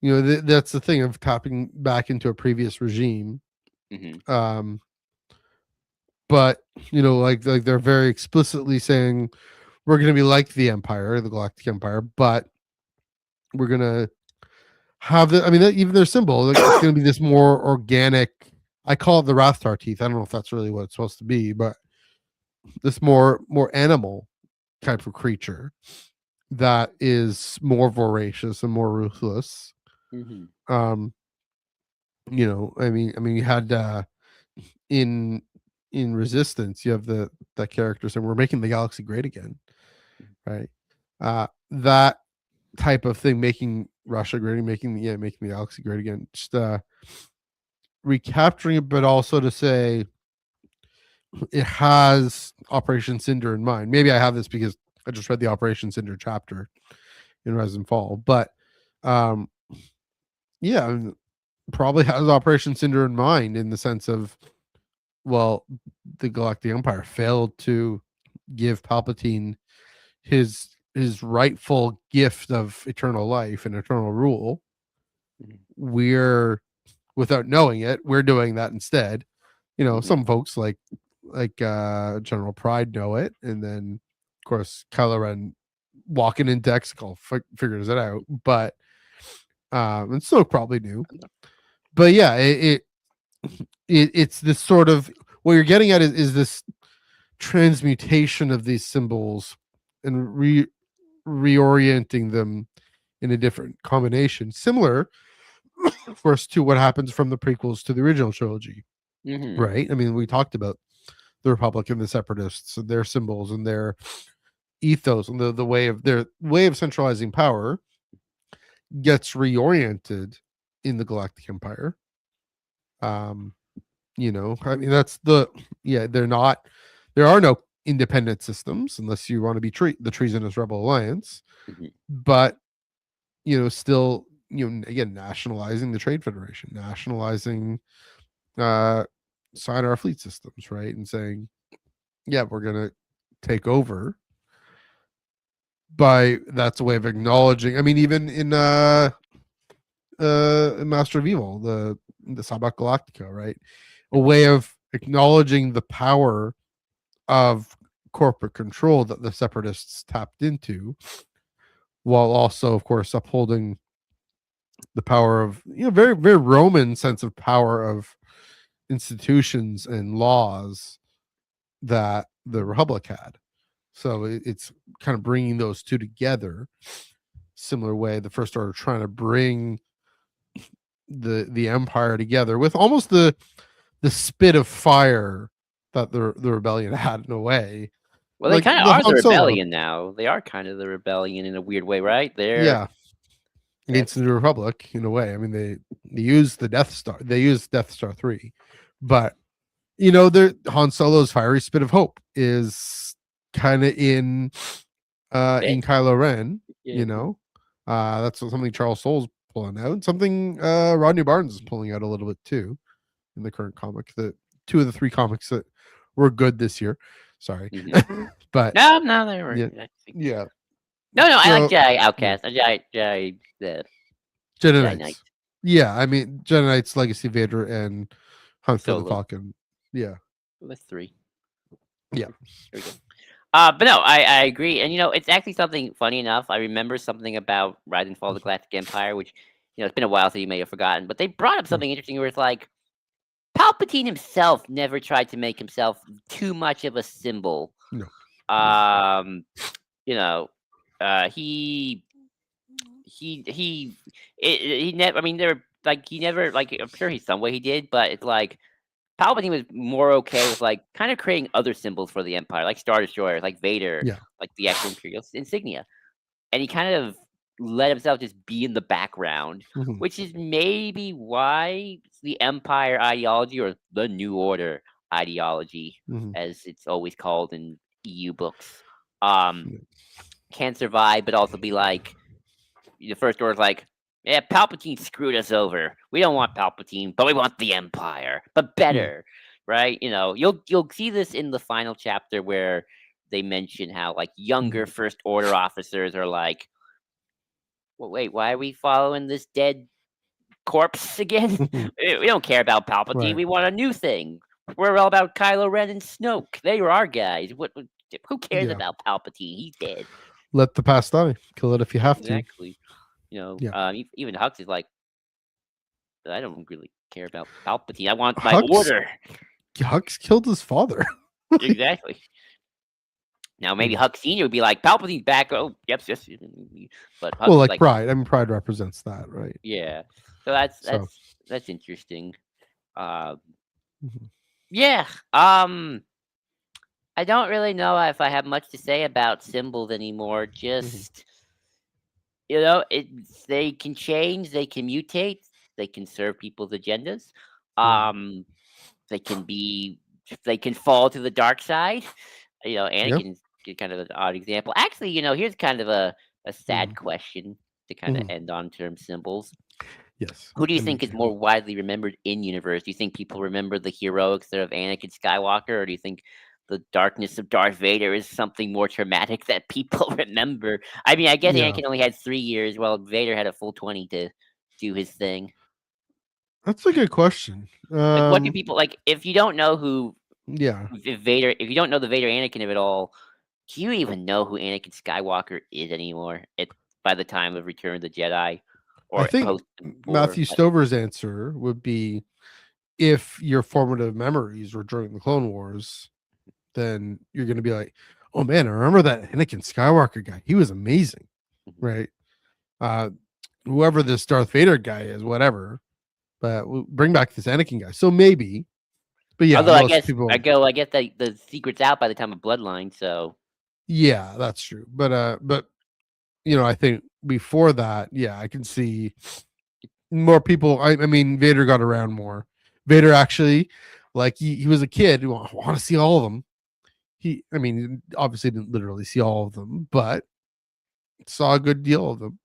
That's the thing of tapping back into a previous regime. Mm-hmm. Um, but like they're very explicitly saying we're going to be like the Empire, the Galactic Empire, but we're going to have I mean, even their symbol, like, it's going to be this more organic. I call it the Rathtar teeth. I don't know if that's really what it's supposed to be, but this more animal type of creature that is more voracious and more ruthless. Mm-hmm. Um, You had in Resistance, you have the characters, and we're making the galaxy great again, right? That type of thing, making Russia great, making the galaxy great again, just recapturing it, but also to say it has Operation Cinder in mind. Maybe I have this because I just read the Operation Cinder chapter in Rise and Fall, but um, yeah, probably has Operation Cinder in mind in the sense of, well, the Galactic Empire failed to give Palpatine his rightful gift of eternal life and eternal rule. We're, without knowing it, we're doing that instead. Some folks like General Pride know it, and then of course Kylo Ren walking into Exegol figures it out, but and Snoke probably knew. But yeah, it's this sort of, what you're getting at is this transmutation of these symbols and reorienting them in a different combination, similar of course to what happens from the prequels to the original trilogy. Right? I mean, we talked about the Republic and the Separatists and their symbols and their ethos, and the way of their way of centralizing power gets reoriented in the Galactic Empire. I mean, that's there are no independent systems unless you want to be the treasonous Rebel Alliance. But still, again, nationalizing the Trade Federation, nationalizing sign our fleet systems, right? And saying, yeah, we're gonna take over. That's a way of acknowledging. I mean, even in Master of Evil, the Sabak Galactica, right? A way of acknowledging the power of corporate control that the Separatists tapped into, while also, of course, upholding the power of, very, very Roman sense of power of institutions and laws that the Republic had. So it's kind of bringing those two together. Similar way, the First Order trying to bring the Empire together with almost the spit of fire that the rebellion had, in a way. Well, they kind of are the rebellion now. They are kind of the rebellion in a weird way, right? Against the Republic, in a way. I mean, they use the Death Star. They use Death Star 3, but Han Solo's fiery spit of hope is kind of in Kylo Ren. That's something Charles Soule's pulling out, something Rodney Barnes is pulling out a little bit too in the current comic. The 2 of the 3 comics that were good this year. Sorry, but no, they were. Yeah. No, I like Jedi Outcast. Jedi Knights. Yeah, I mean, Jedi Knights, Legacy Vader, and Hunt for the Falcon. Yeah. Well, that's 3. Yeah. There we go. But no, I agree. And, it's actually something funny enough. I remember something about Rise and Fall of the Galactic Empire, which, it's been a while, so you may have forgotten. But they brought up something interesting where it's like, Palpatine himself never tried to make himself too much of a symbol. No. He never. I mean, he never, I'm sure he's some way he did, but it's like Palpatine was more okay with kind of creating other symbols for the Empire, like Star Destroyers, like Vader, like the actual Imperial insignia, and he kind of let himself just be in the background, which is maybe why the Empire ideology, or the New Order ideology, as it's always called in EU books, can survive, but also be like, the First Order's like, yeah, Palpatine screwed us over. We don't want Palpatine, but we want the Empire, but better, right? You'll see this in the final chapter where they mention how younger First Order officers are like, well, wait, why are we following this dead corpse again? We don't care about Palpatine. Right. We want a new thing. We're all about Kylo Ren and Snoke. They were our guys. Who cares about Palpatine? He's dead. Let the past die. Kill it if you have to. Exactly. Even Hux is like, I don't really care about Palpatine. I want my order. Hux killed his father. Exactly. Now maybe Hux Senior would be like, Palpatine's back. Oh, yes. But Hux, Pride. I mean, Pride represents that, right? Yeah. So that's That's interesting. Uh, Mhm. yeah. I don't really know if I have much to say about symbols anymore. Mhm. Just they can change, they can mutate, they can serve people's agendas. Mhm. Um, they can be, they can fall to the dark side. Yeah. Anakin's kind of an odd example. Actually, here's kind of a sad Mhm. question to kind of Mhm. end on term symbols. Yes. Who do you An think is example. more widely remembered in universe? Do you think people remember the heroics of Anakin Skywalker, or do you think the darkness of Darth Vader is something more traumatic that people remember? I mean, I guess Yeah. Anakin only had 3 years, while Vader had a full 20 to do his thing. That's a good question. Like, what do people like? If you don't know who Yeah. Vader, if you don't know the Vader Anakin of it all, do you even know who Anakin Skywalker is anymore? By the time of Return of the Jedi, I or think post before? Matthew Stover's answer would be if your formative memories were during the Clone Wars, then you're going to be like, oh man, I remember that Anakin Skywalker guy. He was amazing, Mhm. right? Uh, Whoever this Darth Vader guy is, whatever, but we'll bring back this Anakin guy. So maybe, but yeah, Although I most guess people, I guess the secret's out by the time of Bloodline, so yeah, that's true. But I think before that, yeah, I can see more people. I mean, Vader got around more. Vader actually, like he was a kid who want to see all of them. I mean, obviously didn't literally see all of them, but saw a good deal of them,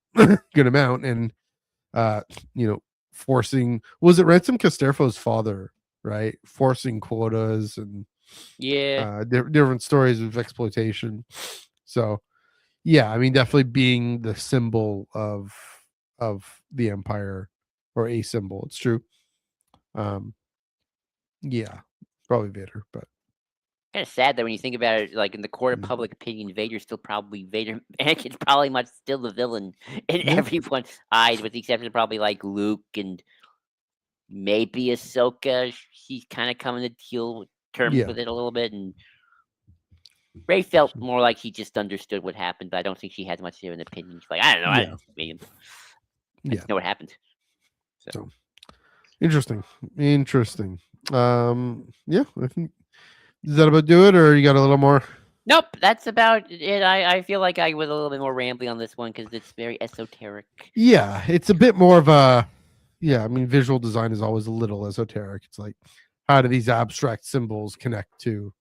good amount, and uh, you know, forcing was it Ransom Casterfo's father, right? Forcing quotas and yeah. different stories of exploitation. So yeah, I mean, definitely being the symbol of the empire or a symbol. It's true. Um, yeah, probably Vader, but Kind of sad that when you think about it, like in the court of mm, public opinion, Vader Anakin's probably much still the villain in yeah, everyone's eyes, with the exception of probably like Luke and maybe Ahsoka. She's kind of coming to terms yeah, with it a little bit, and Ray felt more like he just understood what happened, but I don't think she had much of an opinion. She's like, I don't know, yeah, I yeah. just know what happened. So. So interesting, interesting. Yeah, I think does that about do it, or you got a little more? Nope, that's about it. I feel like I was a little bit more rambly on this one because it's very esoteric. Yeah, it's a bit more of a yeah. I mean, visual design is always a little esoteric. It's like how do these abstract symbols connect to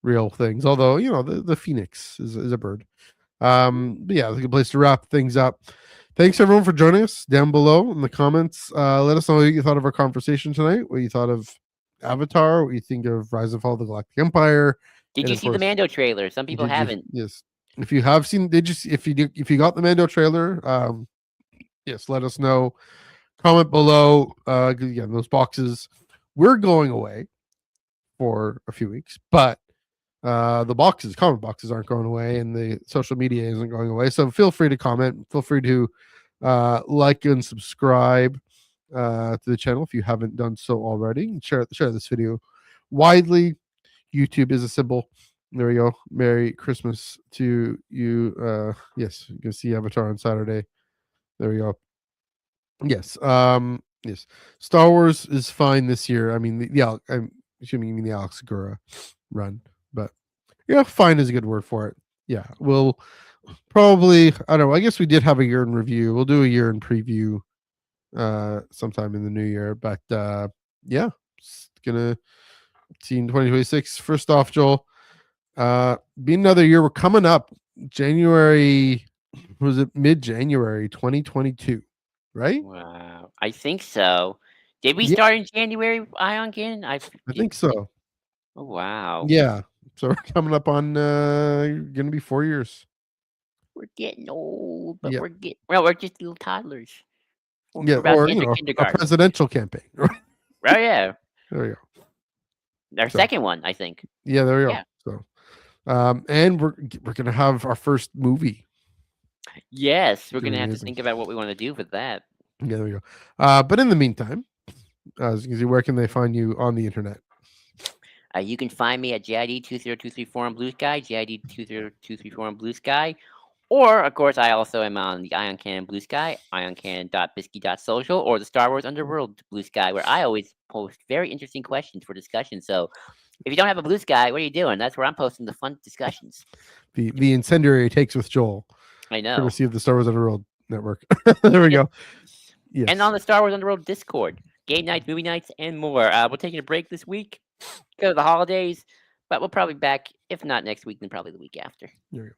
real things? Although the phoenix is a bird. But yeah, it's a good place to wrap things up. Thanks everyone for joining us down below in the comments. Let us know what you thought of our conversation tonight, what you thought of Avatar, what you think of Rise and Fall of the Galactic Empire, Did and you of see the course, Mando trailer? Some people did you haven't. yes. If you have seen, did you if you got the Mando trailer, yes, let us know. Comment below. Again, those boxes. We're going away for a few weeks, but the comment boxes aren't going away, and the social media isn't going away. So feel free to comment. Feel free to like and subscribe to the channel if you haven't done so already. And share this video widely. YouTube is a symbol. There we go. Merry Christmas to you. Yes, you can see Avatar on Saturday. There we go. Yes. Yes. Star Wars is fine this year. I mean, I'm assuming you mean the Alex Segura run, but yeah, fine is a good word for it. Yeah, we'll probably. I don't know. I guess we did have a year in review. We'll do a year in preview sometime in the new year. But yeah, it's gonna see in 2026. First off, Joel, be another year. We're coming up January. Was it mid-January 2022? Right? Wow, I think so. Did we Yeah, start in January, Ion Cannon? I think so. Oh wow, Yeah. So we're coming up on gonna be 4 years. we're getting old, but Yeah. we're just little toddlers. Yeah, We're about or to enter a kindergarten. presidential campaign. Right? Oh yeah, There we go. our So second one, I think. yeah, there we go. Yeah. So and we're gonna have our first movie. Yes, we're It's gonna gonna be have to amazing. think about what we want to do for that. Yeah, there we go. But in the meantime, as you can see, where can they find you on the internet? You can find me at JID 2023 Forum Blue Sky, JID 2023 Forum Blue Sky, Or, of course, I also am on the Ion Cannon Blue Sky, ioncannon.bisky.social, or the Star Wars Underworld Blue Sky, where I always post very interesting questions for discussion. So if you don't have a Blue Sky, what are you doing? That's where I'm posting the fun discussions. The incendiary takes with Joel, I know. courtesy of the Star Wars Underworld Network. There we go. Yes. And on the Star Wars Underworld Discord, game nights, movie nights, and more. We're taking a break this week because of the holidays, but we'll probably be back, if not next week, then probably the week after. There we go.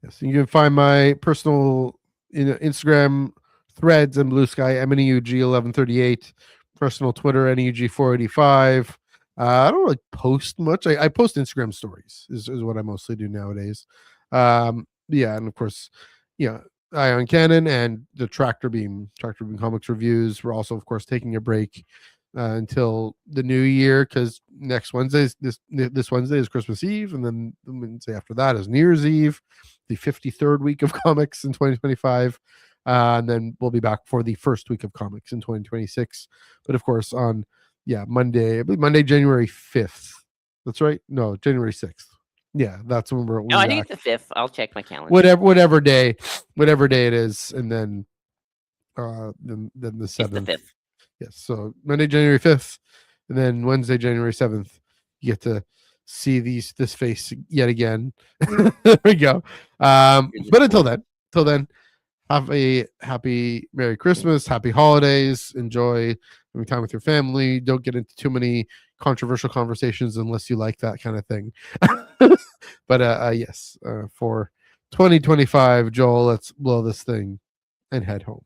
Yes, you can find my personal Instagram threads and Blue Sky MNEUG1138, personal Twitter NEUG485. I don't really post much. I post Instagram stories is what I mostly do nowadays. Yeah, and of course, yeah, Ion Cannon and the Tractor Beam Comics reviews. We're also, of course, taking a break until the new year, because next Wednesday, this Wednesday is Christmas Eve, and then the Wednesday after that is New Year's Eve, the 53rd week of comics in 2025, and then we'll be back for the first week of comics in 2026. But of course, on Monday, I believe Monday, January 5th. That's right. No, January 6th. Yeah, that's when we're. No, I think it's the 5th. I'll check my calendar. Whatever day it is, and then the 7th. It's the 5th. Yes, so Monday, January 5th, and then Wednesday, January 7th, you get to see this face yet again. There we go. But until then, have a happy Merry Christmas, happy holidays, enjoy spending time with your family. Don't get into too many controversial conversations unless you like that kind of thing. But yes, for 2025, Joel, let's blow this thing and head home.